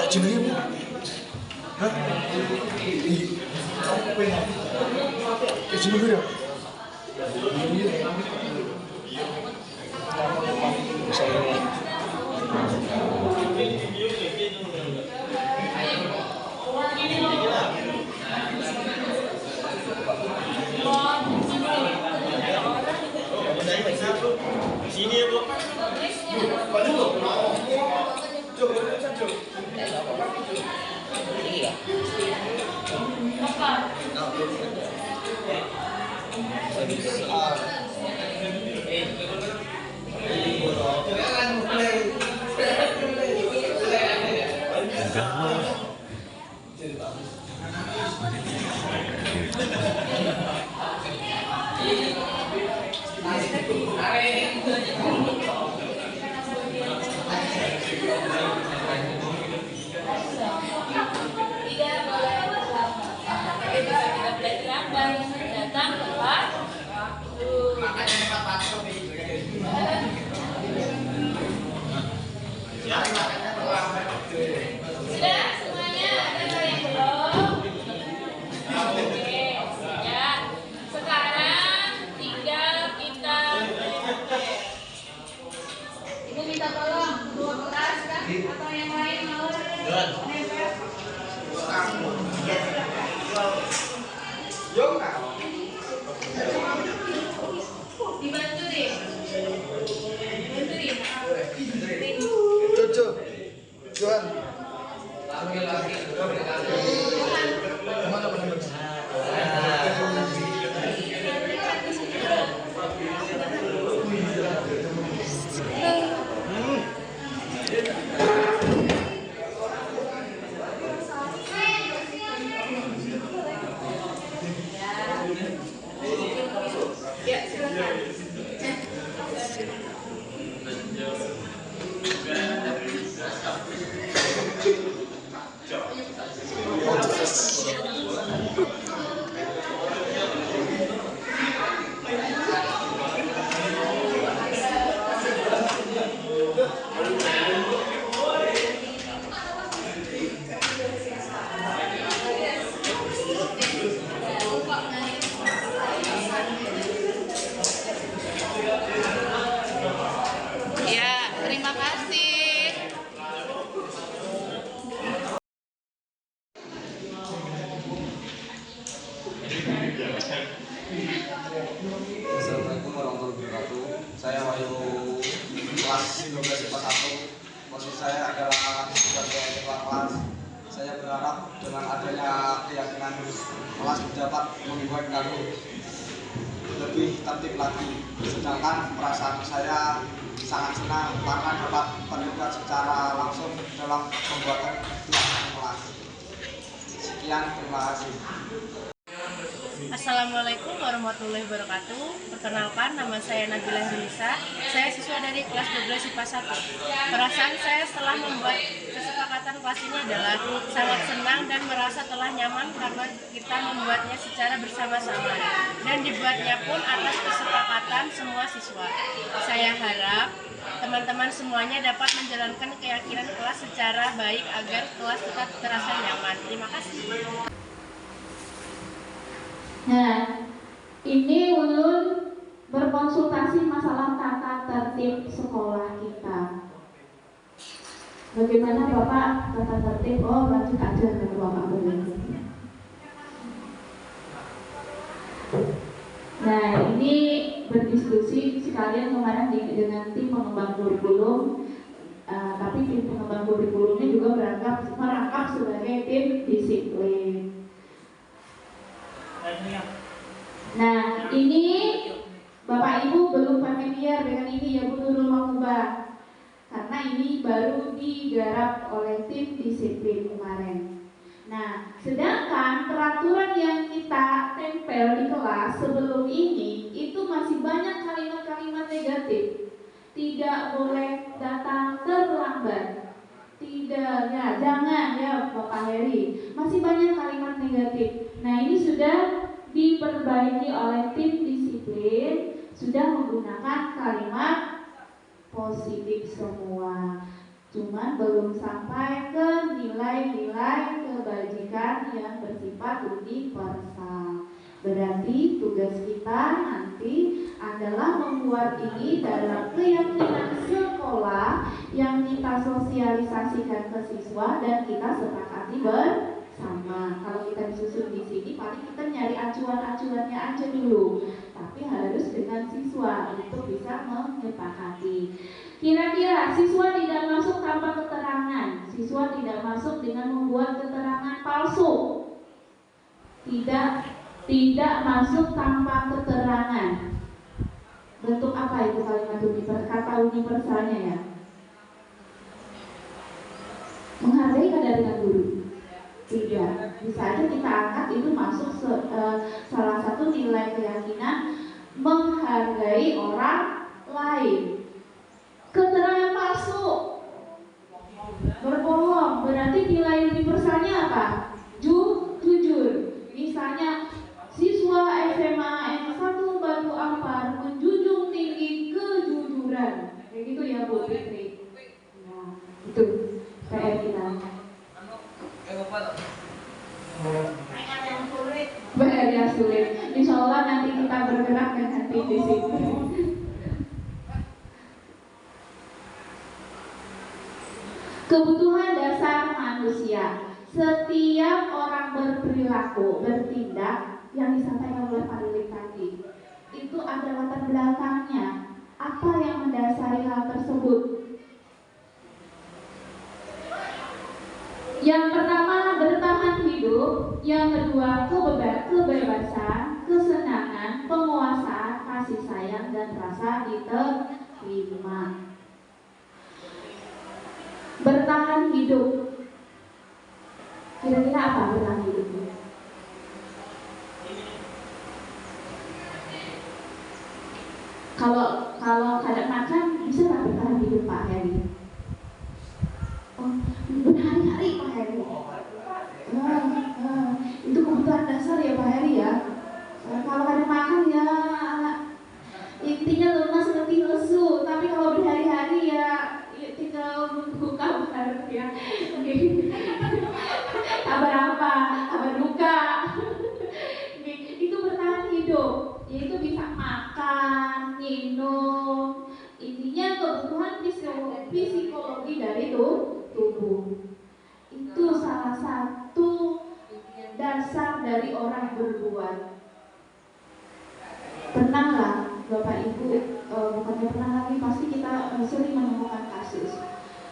Jenenge Bu. Hah? Jenenge ya? Sini ya Bu. Tidak boleh berlama. Kita belajar dan datang tepat waktu. Ya, silakan. Ya, terima kasih. Assalamualaikum warahmatullahi wabarakatuh. Saya Wahyu, kelas 12 IPA 1. Posisi saya adalah sebagai ketua kelas. Saya berharap dengan adanya keyakinan kelas dapat membuat kami lebih tertib lagi. Sedangkan perasaan saya sangat senang karena dapat terlibat secara langsung dalam pembuatan kelas. Sekian, terima kasih. Assalamualaikum warahmatullahi wabarakatuh. Perkenalkan, nama saya Nabila Rinisa. Saya siswa dari kelas 12 IPA 1. Perasaan saya setelah membuat kesepakatan kelas ini adalah sangat senang dan merasa telah nyaman karena kita membuatnya secara bersama-sama dan dibuatnya pun atas kesepakatan semua siswa. Saya harap teman-teman semuanya dapat menjalankan keyakinan kelas secara baik agar kelas tetap terasa nyaman. Terima kasih. Nah, ini ulun berkonsultasi masalah tata tertib sekolah kita. Bagaimana Bapak tata tertib? Oh, lanjut aja ke Bapak boleh. Nah, ini berdiskusi sekalian kemarin dengan tim pengembang kurikulum. Tapi tim pengembang kurikulumnya juga merangkap sebagai tim disiplin. Nah, ini Bapak Ibu belum familiar dengan ini ya Bu Nurul Mahmubah, karena ini baru digarap oleh tim disiplin kemarin. Nah, sedangkan peraturan yang kita tempel di kelas sebelum ini itu masih banyak kalimat-kalimat negatif. Tidak boleh datang terlambat. Tidak, ya jangan ya Bapak Heri. Masih banyak kalimat negatif. Nah, ini sudah diperbaiki oleh tim disiplin, sudah menggunakan kalimat positif semua. Cuman belum sampai ke nilai-nilai kebajikan yang bersifat universal. Berarti tugas kita nanti adalah membuat ini dalam keyakinan sekolah yang kita sosialisasikan ke siswa dan kita sepakati bersama. Kalau kita disusun di sini, paling kita nyari acuan-acuannya aja dulu, tapi harus dengan siswa untuk bisa menyepakati. Kira-kira siswa tidak masuk tanpa keterangan, siswa tidak masuk dengan membuat keterangan palsu, tidak masuk tanpa keterangan. Bentuk apa itu kalimat kata universalnya ya? Menghargai kedatangan guru. Tidak, bisa aja kita angkat itu masuk salah satu nilai keyakinan menghargai orang lain. Keterangan palsu, berbohong, berarti nilai universalnya apa? Jujur. Misalnya siswa SMA N1 Batu Ampar menjunjung tinggi kejujuran, kayak gitu ya Bu Fitri. Nah, itu PR kita. PR yang sulit. Insya Allah nanti kita bergerak dengan tim di sini. Kebutuhan dasar manusia. Setiap orang berperilaku, bertindak yang disampaikan oleh Pak Lilik tadi, itu ada latar belakangnya. Apa yang mendasari hal tersebut? Yang pertama hidup. Yang kedua, kebebasan, kesenangan, penguasaan, kasih sayang, dan rasa diterima. Bertahan hidup. Kira-kira apa bertahan hidup? Kalau kadang makan bisa nggak bertahan hidup Pak Heri? Oh, berhari-hari Pak Heri. Itu kebutuhan dasar ya Pak Heri ya. Kalau kadang makan ya intinya lemas letih lesu. Tapi kalau berhari-hari ya tinggal menunggu kabar ya. Kabar apa? Kabar duka. Itu bertahan hidup. Yaitu bisa makan, minum, intinya kebutuhan psikologi dari tubuh. Itu salah satu dasar dari orang berbuat. Pernahlah Bapak Ibu, bukannya pernah lagi, pasti kita sering menemukan kasus.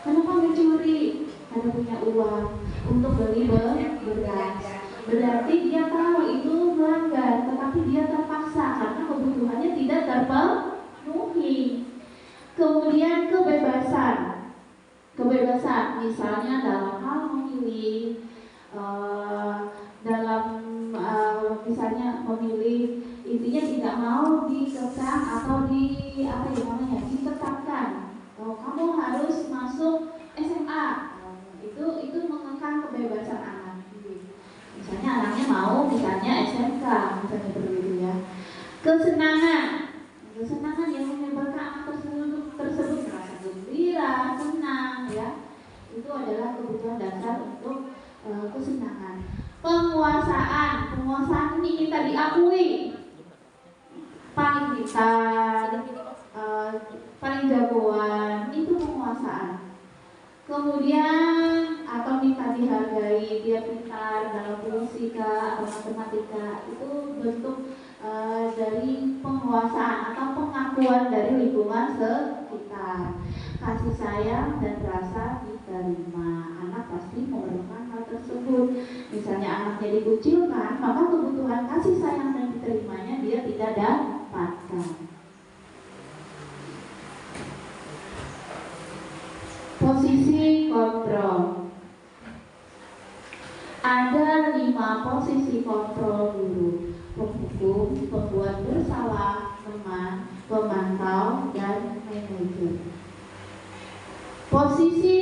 Kenapa mencuri? Karena punya uang untuk beli beras. Berarti dia tahu itu melanggar, tetapi dia terpaksa karena kebutuhannya tidak terpenuhi. Kemudian kebebasan misalnya dalam hal memilih, misalnya memilih, intinya tidak mau dikekang atau ditetapkan. Kamu harus masuk SMA, itu mengekang kebebasan anak. Misalnya anaknya mau misalnya SMK, misalnya begitu ya. Kesenangan yang menyebabkan anak tersebut merasa gembira, senang ya. Itu adalah kebutuhan dasar untuk kesenangan. Penguasaan ini kita diakui, paling pintar, paling jagoan, itu penguasaan. Kemudian atau minta dihargai, dia pintar dalam fisika atau matematika, itu bentuk dari penguasaan atau pengakuan dari lingkungan sekitar. Kasih sayang dan rasa diterima, anak pasti memerlukan hal tersebut. Misalnya anaknya dikucilkan, maka kebutuhan kasih sayang dan diterimanya dia tidak dapatkan. Posisi kontrol. Ada 5 posisi kontrol guru: penghukum, pembuat bersalah, teman, pemantau, dan manajer. Posisi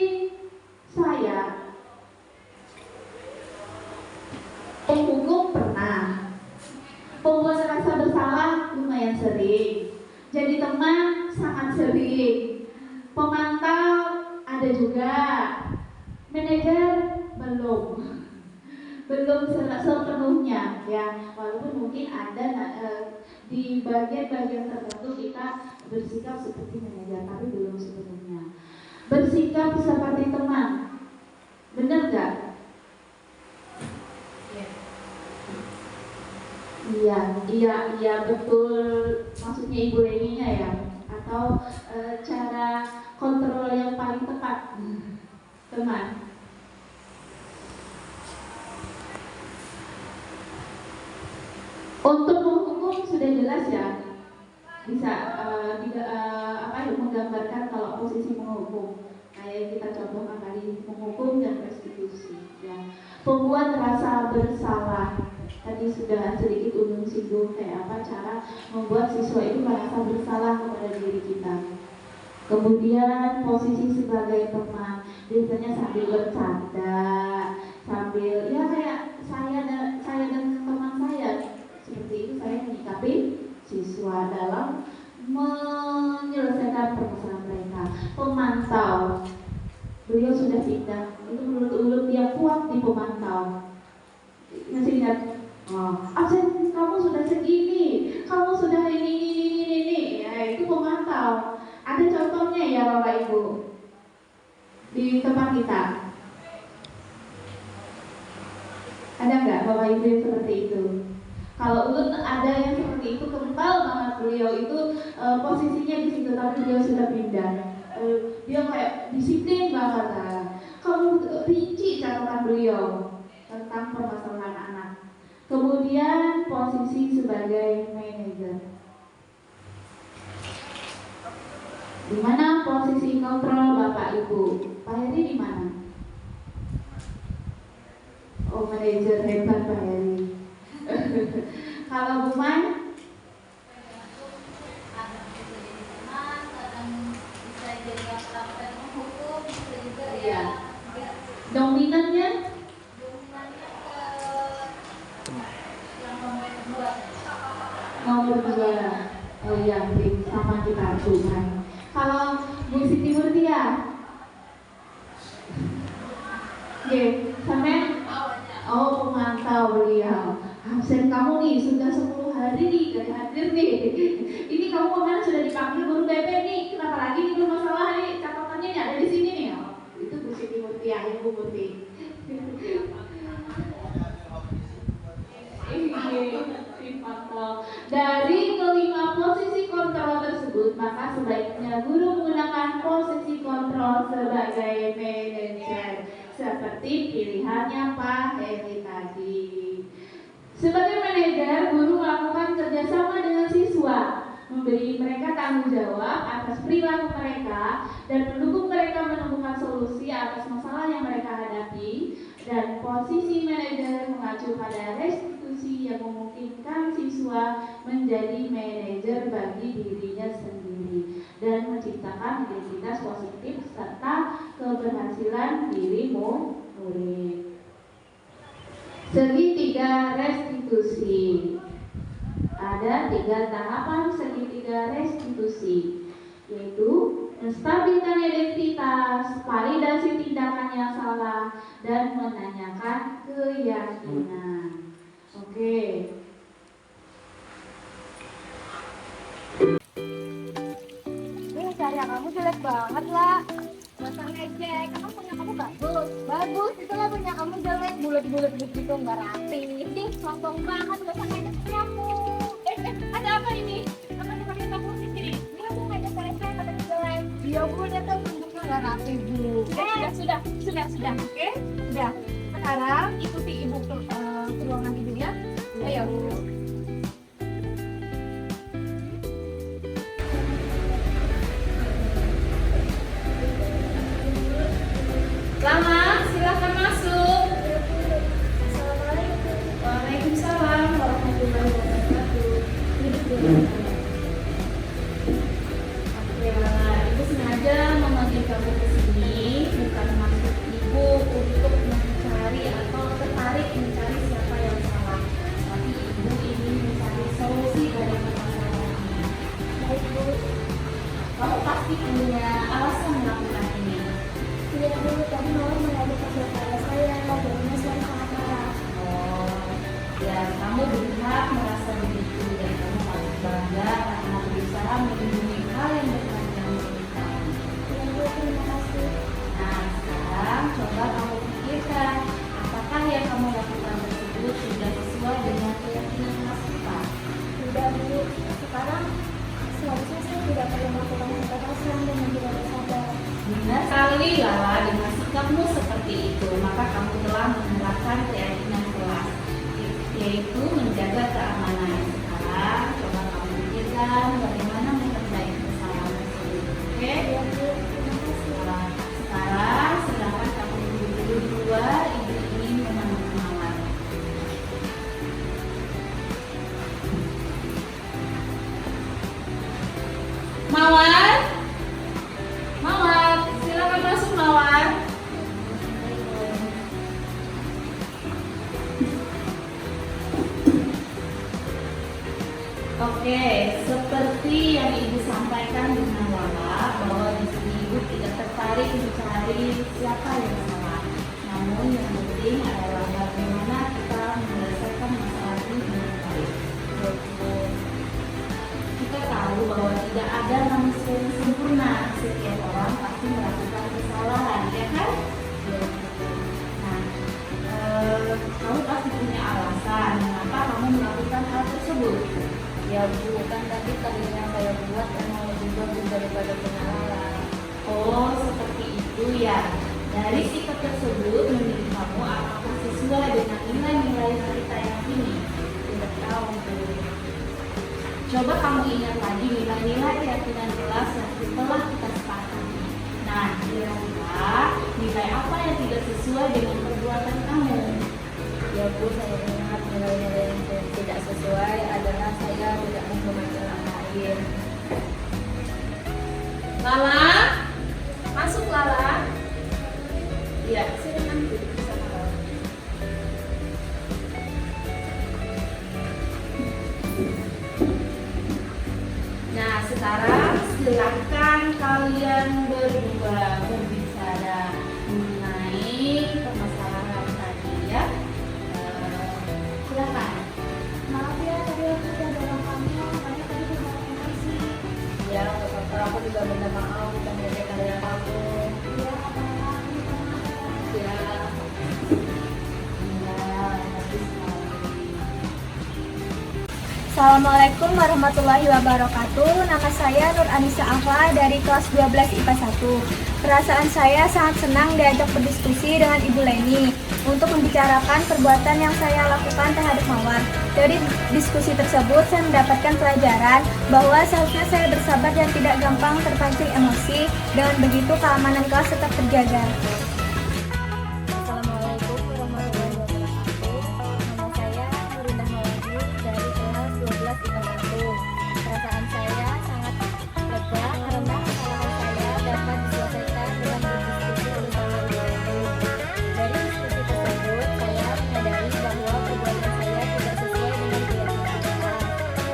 saya, penghukum pernah, pembuat rasa bersalah lumayan sering, jadi teman sangat sering, pemantau ada juga, manajer belum sepenuhnya ya, walaupun mungkin ada di bagian-bagian tertentu kita bersikap seperti manajer, tapi belum sepenuhnya. Bersikap seperti teman, benar nggak? Iya betul, maksudnya Ibu Leninya ya, atau cara kontrol yang paling tepat, teman. Untuk menghukum sudah jelas ya, bisa menggambarkan kalau posisi menghukum. Kayak kita contohkan tadi, menghukum dan restitusi. Ya. Pembuat rasa bersalah, tadi sudah sedikit ulun singgung kayak apa cara membuat siswa itu merasa bersalah kepada diri kita. Kemudian posisi sebagai teman, biasanya sambil bercanda, sambil ya kayak saya dan teman saya. Seperti itu saya menyikapi siswa dalam menyelesaikan permasalahan mereka. Pemantau, beliau sudah pindah, itu menurut ulun dia kuat di pemantau. Masih ingat? Absen kamu sudah segini, kamu sudah ini, ya itu pemantau. Ada contohnya ya Bapak Ibu di tempat kita. Ada nggak Bapak Ibu yang seperti itu? Kalau ulun ada yang seperti itu, kental banget beliau itu posisinya di situ, tapi beliau sudah pindah. Dia kayak disiplin banget. Kamu rinci catatan beliau tentang permasalahan kemudian posisi sebagai manajer. Di mana posisi kontrol Bapak Ibu? Pak Heri di mana? Oh, manajer, hebat Pak Heri. Kalau Bu Mai? Iya. Dominannya? Nomor 2. Oh iya, sama kita Bu Mai. Kalau Bu Siti Murtia? Oke, sampai? Oh, pemantau beliau. Absen kamu nih sudah 10 hari nih gak hadir nih. Ini kamu kemarin sudah dipanggil guru BP nih. Kenapa lagi nih bermasalah nih? Catatannya nih ada di sini nih. Oh, itu Bu Siti Murtia, Ibu Murti. Dari kelima posisi kontrol tersebut, maka sebaiknya guru menggunakan posisi kontrol sebagai manajer, seperti pilihannya Pak Heri tadi. Sebagai manajer, guru melakukan kerjasama dengan siswa, memberi mereka tanggung jawab atas perilaku mereka dan mendukung mereka menemukan solusi atas masalah yang mereka hadapi. Dan posisi manajer mengacu pada restitusi yang memungkinkan siswa menjadi manajer bagi dirinya sendiri dan menciptakan identitas positif serta keberhasilan diri murid. Segitiga restitusi. Ada 3 tahapan segitiga restitusi, yaitu menstabilkan identitas, validasi tindakan yang salah, dan menanyakan keyakinan. Oke. Karya kamu jelek banget lah. Masa ngejek, emang punya kamu bagus. Bagus, itulah punya kamu jelek, bulat-bulat begitu, nggak rapi. Ini sombong banget, gak usah ngejek punya aku. Ada apa ini? Apa dipakai kamu di sini? Ini aku ngajak saya katanya jelek. Iya bu, dia tuh bentuknya nggak rapi bu. Sudah, oke? Sudah. Sekarang ikuti ibu ke ruangan ibunya. Ayo. Selamat, silakan masuk. Assalamualaikum. Waalaikumsalam warahmatullahi wabarakatuh. Duduk dulu. Oke, Ibu sengaja memanggil kamu ke sini bukan maksud Ibu untuk mencari atau tertarik mencari siapa yang salah, tapi Ibu ingin mencari solusi dari permasalahan ini. Baik Bu, kamu pasti punya alasan melakukan ini. Iya bu, tadi malam menghadap kerja saya, jadinya saya sangat marah. Oh, ya kamu berhak merasa begitu dan kamu harus bangga karena berusaha melindungi hal yang berkaitan dengan kamu. Iya bu, terima kasih. Nah, sekarang coba kamu pikirkan apakah yang kamu lakukan tersebut sudah sesuai dengan keyakinan kita. Sudah bu, sekarang seharusnya saya tidak perlu melakukan kekerasan dan tidak bersabar. Benar sekali Lala, dengan sikapmu seperti itu, maka kamu telah menerapkan keyakinan kelas, yaitu menjaga keamanan. Sekarang coba kamu pikirkan bagaimana memperbaiki kesalahan tersebut. Oke? Iya bu, terima kasih. Nah, sekarang silakan kamu duduk di luar. Ibu ingin menemui Mawar. Mawar, Mawar, silakan masuk Mawar. Oke, seperti yang Ibu sampaikan dengan Lala bahwa di sini Ibu tidak tertarik mencari siapa yang salah. Namun yang penting adalah bagaimana kita menyelesaikan masalah ini dengan baik. Kita tahu bahwa tidak ada manusia yang sempurna. Setiap orang pasti melakukan kesalahan, ya kan? Nah, kamu pasti punya alasan mengapa kamu melakukan hal tersebut. Ya bu, kan tadi yang saya buat emang lebih bagus daripada pengenalan. Oh, seperti itu ya. Dari sikap tersebut menurut kamu apakah sesuai dengan nilai-nilai yang kita yakini? Coba kamu ingat lagi nilai-nilai keyakinan kelas yang telah kita sepakati. Nah, kira-kira nilai apa yang tidak sesuai dengan perbuatan kamu? Ya Bu, saya ingat nilai-nilai yang tidak sesuai adalah saya tidak menghormati orang lain. Lala, masuk Lala. Ya, silakan duduk bersama Lala. Nah, sekarang silakan kalian berdua berbicara mengenai permasalahan tadi ya. Silakan. Maaf ya, tadi aku udah dorong kamu, makanya tadi berbalik emosi. Ya, aku juga minta maaf udah ngejek kalian aku. Ya, apa-apa, aku minta maaf. Ya. Nanti sekali. Assalamualaikum warahmatullahi wabarakatuh. Nama saya Nur Anissa Afa dari kelas 12 IPA 1. Perasaan saya sangat senang diajak berdiskusi dengan Ibu Leni untuk membicarakan perbuatan yang saya lakukan terhadap Mawar. Dari diskusi tersebut saya mendapatkan pelajaran bahwa seharusnya saya bersabar dan tidak gampang terpancing emosi. Dengan begitu keamanan kelas tetap terjaga. Assalamualaikum warahmatullahi wabarakatuh. Nama saya Nurindah Mawadi dari kelas 12 IPA 1. Perasaan saya sangat lega karena kesalahan saya dapat diselesaikan dengan berdiskusi bersama Ibu Leni. Dari diskusi tersebut saya menyadari bahwa perbuatan saya tidak sesuai dengan keyakinan saya,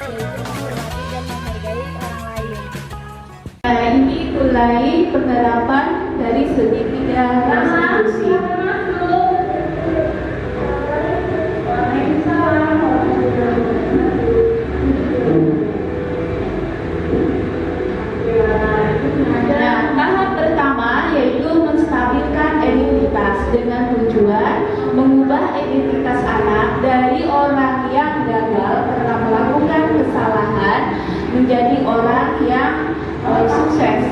yaitu menghormati dan menghargai orang lain. Nah, ini mulai penerapan dari segitiga restitusi. Nah, tahap pertama yaitu menstabilkan identitas dengan tujuan mengubah identitas anak dari orang yang gagal pernah melakukan kesalahan menjadi orang yang sukses.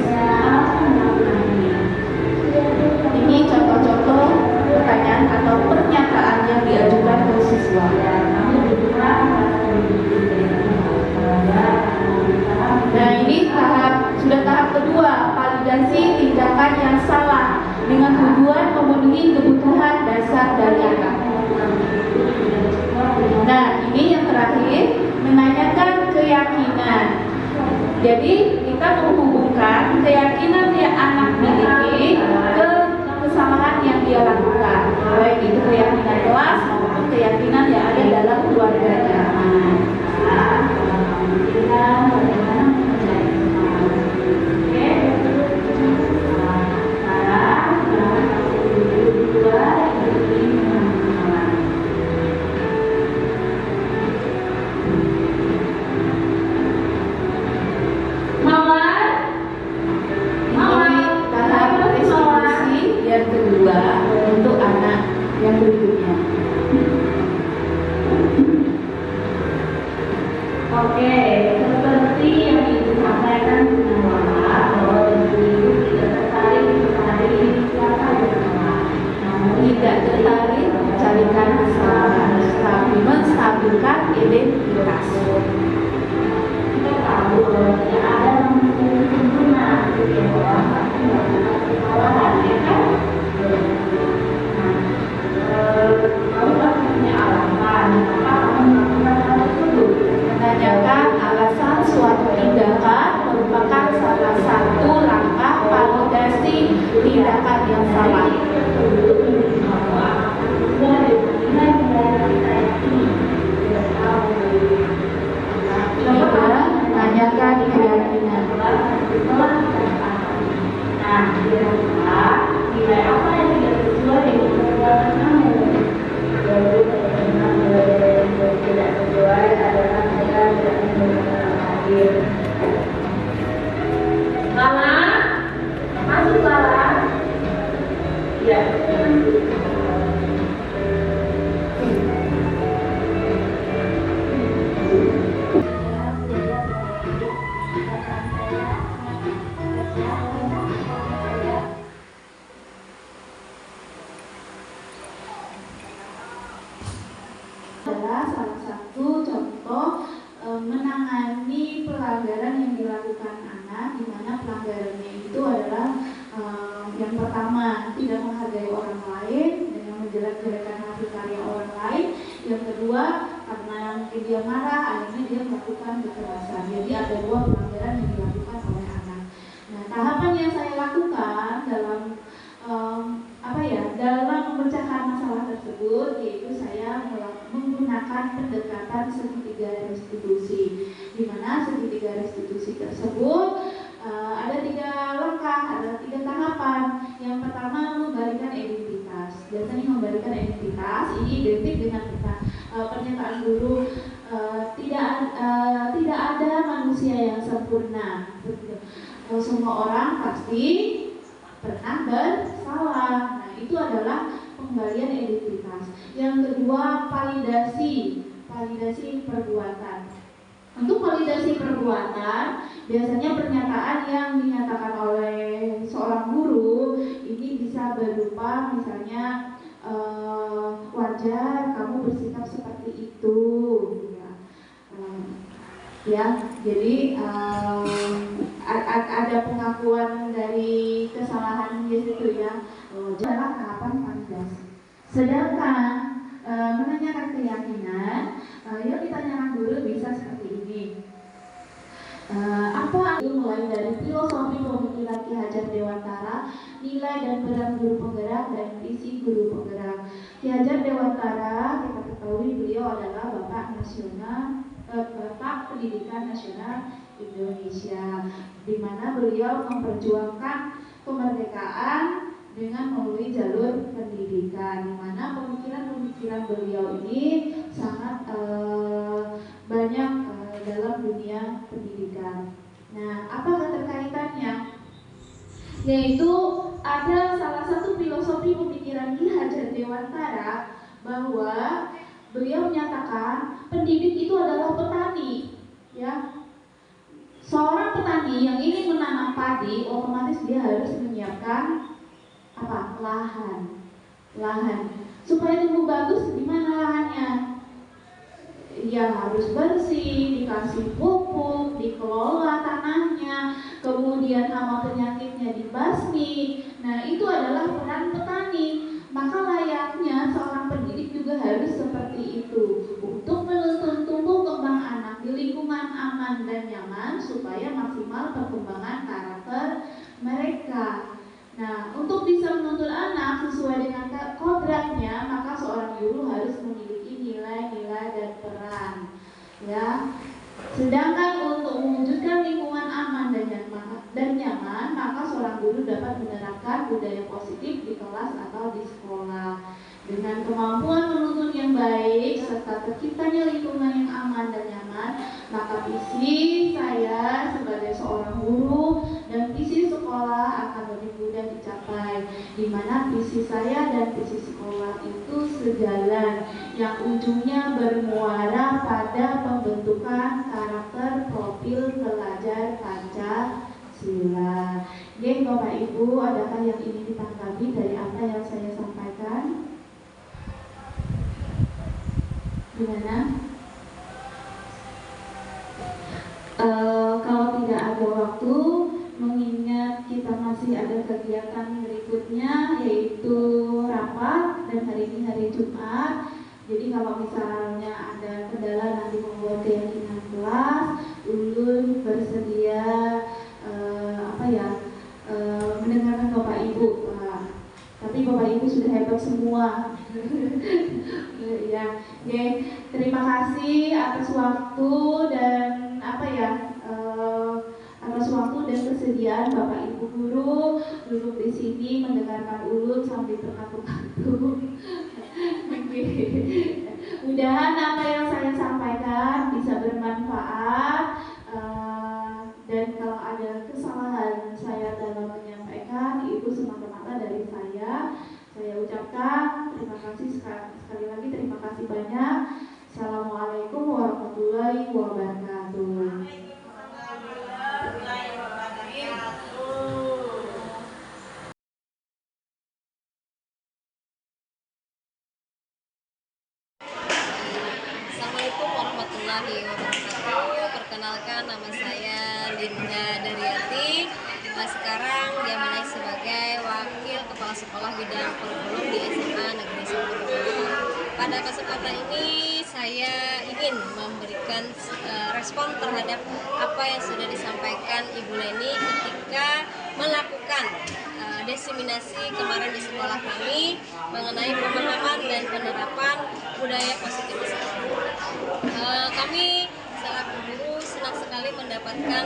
Ini contoh-contoh pertanyaan atau pernyataan yang diajukan ke siswa. Nah, ini sudah tahap kedua, validasi tindakan yang salah dengan tujuan memenuhi kebutuhan dasar dari anak. Nah, ini yang terakhir, menanyakan keyakinan. Jadi kita menghubungkan keyakinan yang anak miliki ke kesalahan yang dia lakukan, baik itu keyakinan kelas maupun keyakinan yang ada dalam keluarganya. Yang kedua untuk anak yang berikutnya. Oke, seperti yang Ibu sampaikan semua bahwa Ibu tidak tertarik mencari siapa yang salah, namun tidak tertarik mencarikan kesalahan, tapi menstabilkan identitas. Kita tahu bahwa tidak ada yang sempurna, setiap orang pasti melakukan kesalahan, ya kan? Kamu pasti punya alasan, maka kamu melakukan hal tersebut. Menanyakan alasan suatu tindakan merupakan salah satu langkah validasi tindakan yang salah. Coba menanyakan keyakinan. Nah, kira-kira nilai apa yang tidak sesuai dengan perbuatan kamu? Jadi, nilai yang tidak sesuai adalah saya tidak menggunakan hadir. Lala, masuk Lala. Ya. Adalah salah satu contoh menangani pelanggaran yang dilakukan anak, di mana pelanggarannya itu adalah yang pertama, tidak menghargai orang lain dengan menjelek-jelekan hasil karya orang lain. Yang kedua, karena mungkin dia marah, akhirnya dia melakukan kekerasan. Jadi ada dua pelanggaran yang dilakukan oleh anak. Nah, tahapan yang saya lakukan dalam dalam memecahkan masalah tersebut, yaitu saya menggunakan pendekatan segitiga restitusi, di mana segitiga restitusi tersebut ada 3 langkah, ada 3 tahapan. Yang pertama, membalikan identitas. Biasanya membalikan identitas ini identik dengan pernyataan guru, tidak ada manusia yang sempurna. Semua orang pasti pernah bersalah. Nah, itu adalah pembalian identitas. Yang kedua, validasi perbuatan. Untuk validasi perbuatan, biasanya pernyataan yang dinyatakan oleh seorang guru ini bisa berupa misalnya wajar kamu bersikap seperti itu, jadi ada pengakuan dari kesalahan di situ ya. Adalah tahapan validasi. Sedangkan menanyakan keyakinan, yang ditanyakan guru bisa seperti ini. Apa itu mulai dari filosofi pemikiran Ki Hajar Dewantara, nilai dan peran guru penggerak dan visi guru penggerak. Ki Hajar Dewantara, kita ketahui beliau adalah Bapak Pendidikan Nasional Indonesia, di mana beliau memperjuangkan kemerdekaan dengan melalui jalur pendidikan, di mana pemikiran-pemikiran beliau ini sangat banyak dalam dunia pendidikan. Nah, apa keterkaitannya? Yaitu ada salah satu filosofi pemikiran Ki Hajar Dewantara bahwa beliau menyatakan pendidik itu adalah petani, ya. Seorang petani yang ingin menanam padi, otomatis dia harus menyiapkan lahan. Supaya tumbuh bagus, di mana lahannya? Ya harus bersih, dikasih pupuk, dikelola tanahnya, kemudian hama penyakitnya dibasmi. Nah, itu adalah peran petani. Maka layaknya seorang pendidik juga harus seperti itu, untuk menuntun tumbuh kembang anak di lingkungan aman dan nyaman supaya maksimal perkembangan karakter mereka. Nah, untuk bisa menuntun anak sesuai dengan kodratnya, maka seorang guru harus memiliki nilai-nilai dan peran, ya. Sedangkan untuk mewujudkan lingkungan aman dan nyaman, maka seorang guru dapat menerapkan budaya positif di kelas atau di sekolah. Dengan kemampuan menuntun yang baik serta terciptanya lingkungan yang aman dan nyaman, maka visi saya sebagai seorang guru dan visi sekolah akan lebih mudah dicapai, di mana visi saya dan visi sekolah itu sejalan, yang ujungnya bermuara pada pembentukan karakter profil pelajar Pancasila. Oke, Bapak Ibu, adakah yang ingin ditanggapi dari apa yang saya sampaikan? Gimana? Kalau tidak ada waktu, mengingat kita masih ada kegiatan berikutnya, yaitu rapat, dan hari ini hari Jumat. Jadi kalau misalnya ada kendala nanti membuat keyakinan kelas, ulun bersedia mendengarkan Bapak Ibu. Tapi Bapak Ibu sudah hebat semua. Ya, terima kasih atas waktu dan atas waktu dan kesediaan Bapak Ibu guru duduk di sini mendengarkan ulun sambil terkatung-katung. Mudahan apa yang saya sampaikan bisa bermanfaat, dan kalau ada kesalahan saya dalam menyampaikan itu semata-mata dari saya. Saya ucapkan terima kasih sekali lagi, terima kasih banyak. Assalamualaikum warahmatullahi wabarakatuh. Assalamualaikum warahmatullahi wabarakatuh. perkenalkan nama saya Linda Daryati. Sekarang diamanai sebagai Wakil Kepala Sekolah Bidang Kurikulum di SMA Negeri 1 Pada kesempatan ini saya ingin memberikan respon terhadap apa yang sudah disampaikan Ibu Leni ketika melakukan diseminasi kemarin di sekolah kami mengenai pemahaman dan penerapan budaya positif di sekolah. Kami selaku guru senang sekali mendapatkan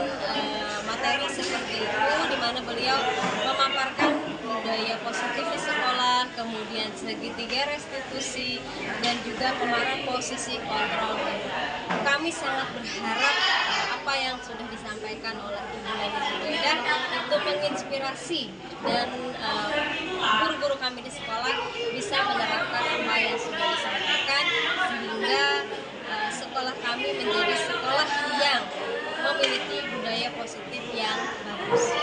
materi seperti itu, di mana beliau memaparkan budaya positif di sekolah, kemudian segitiga restitusi, dan juga kemarin posisi kontrol. Kami sangat berharap apa yang sudah disampaikan oleh Ibu Leni Zubaida itu menginspirasi dan guru-guru kami di sekolah bisa menerapkan apa yang sudah disampaikan sehingga sekolah kami menjadi sekolah yang memiliki budaya positif yang bagus.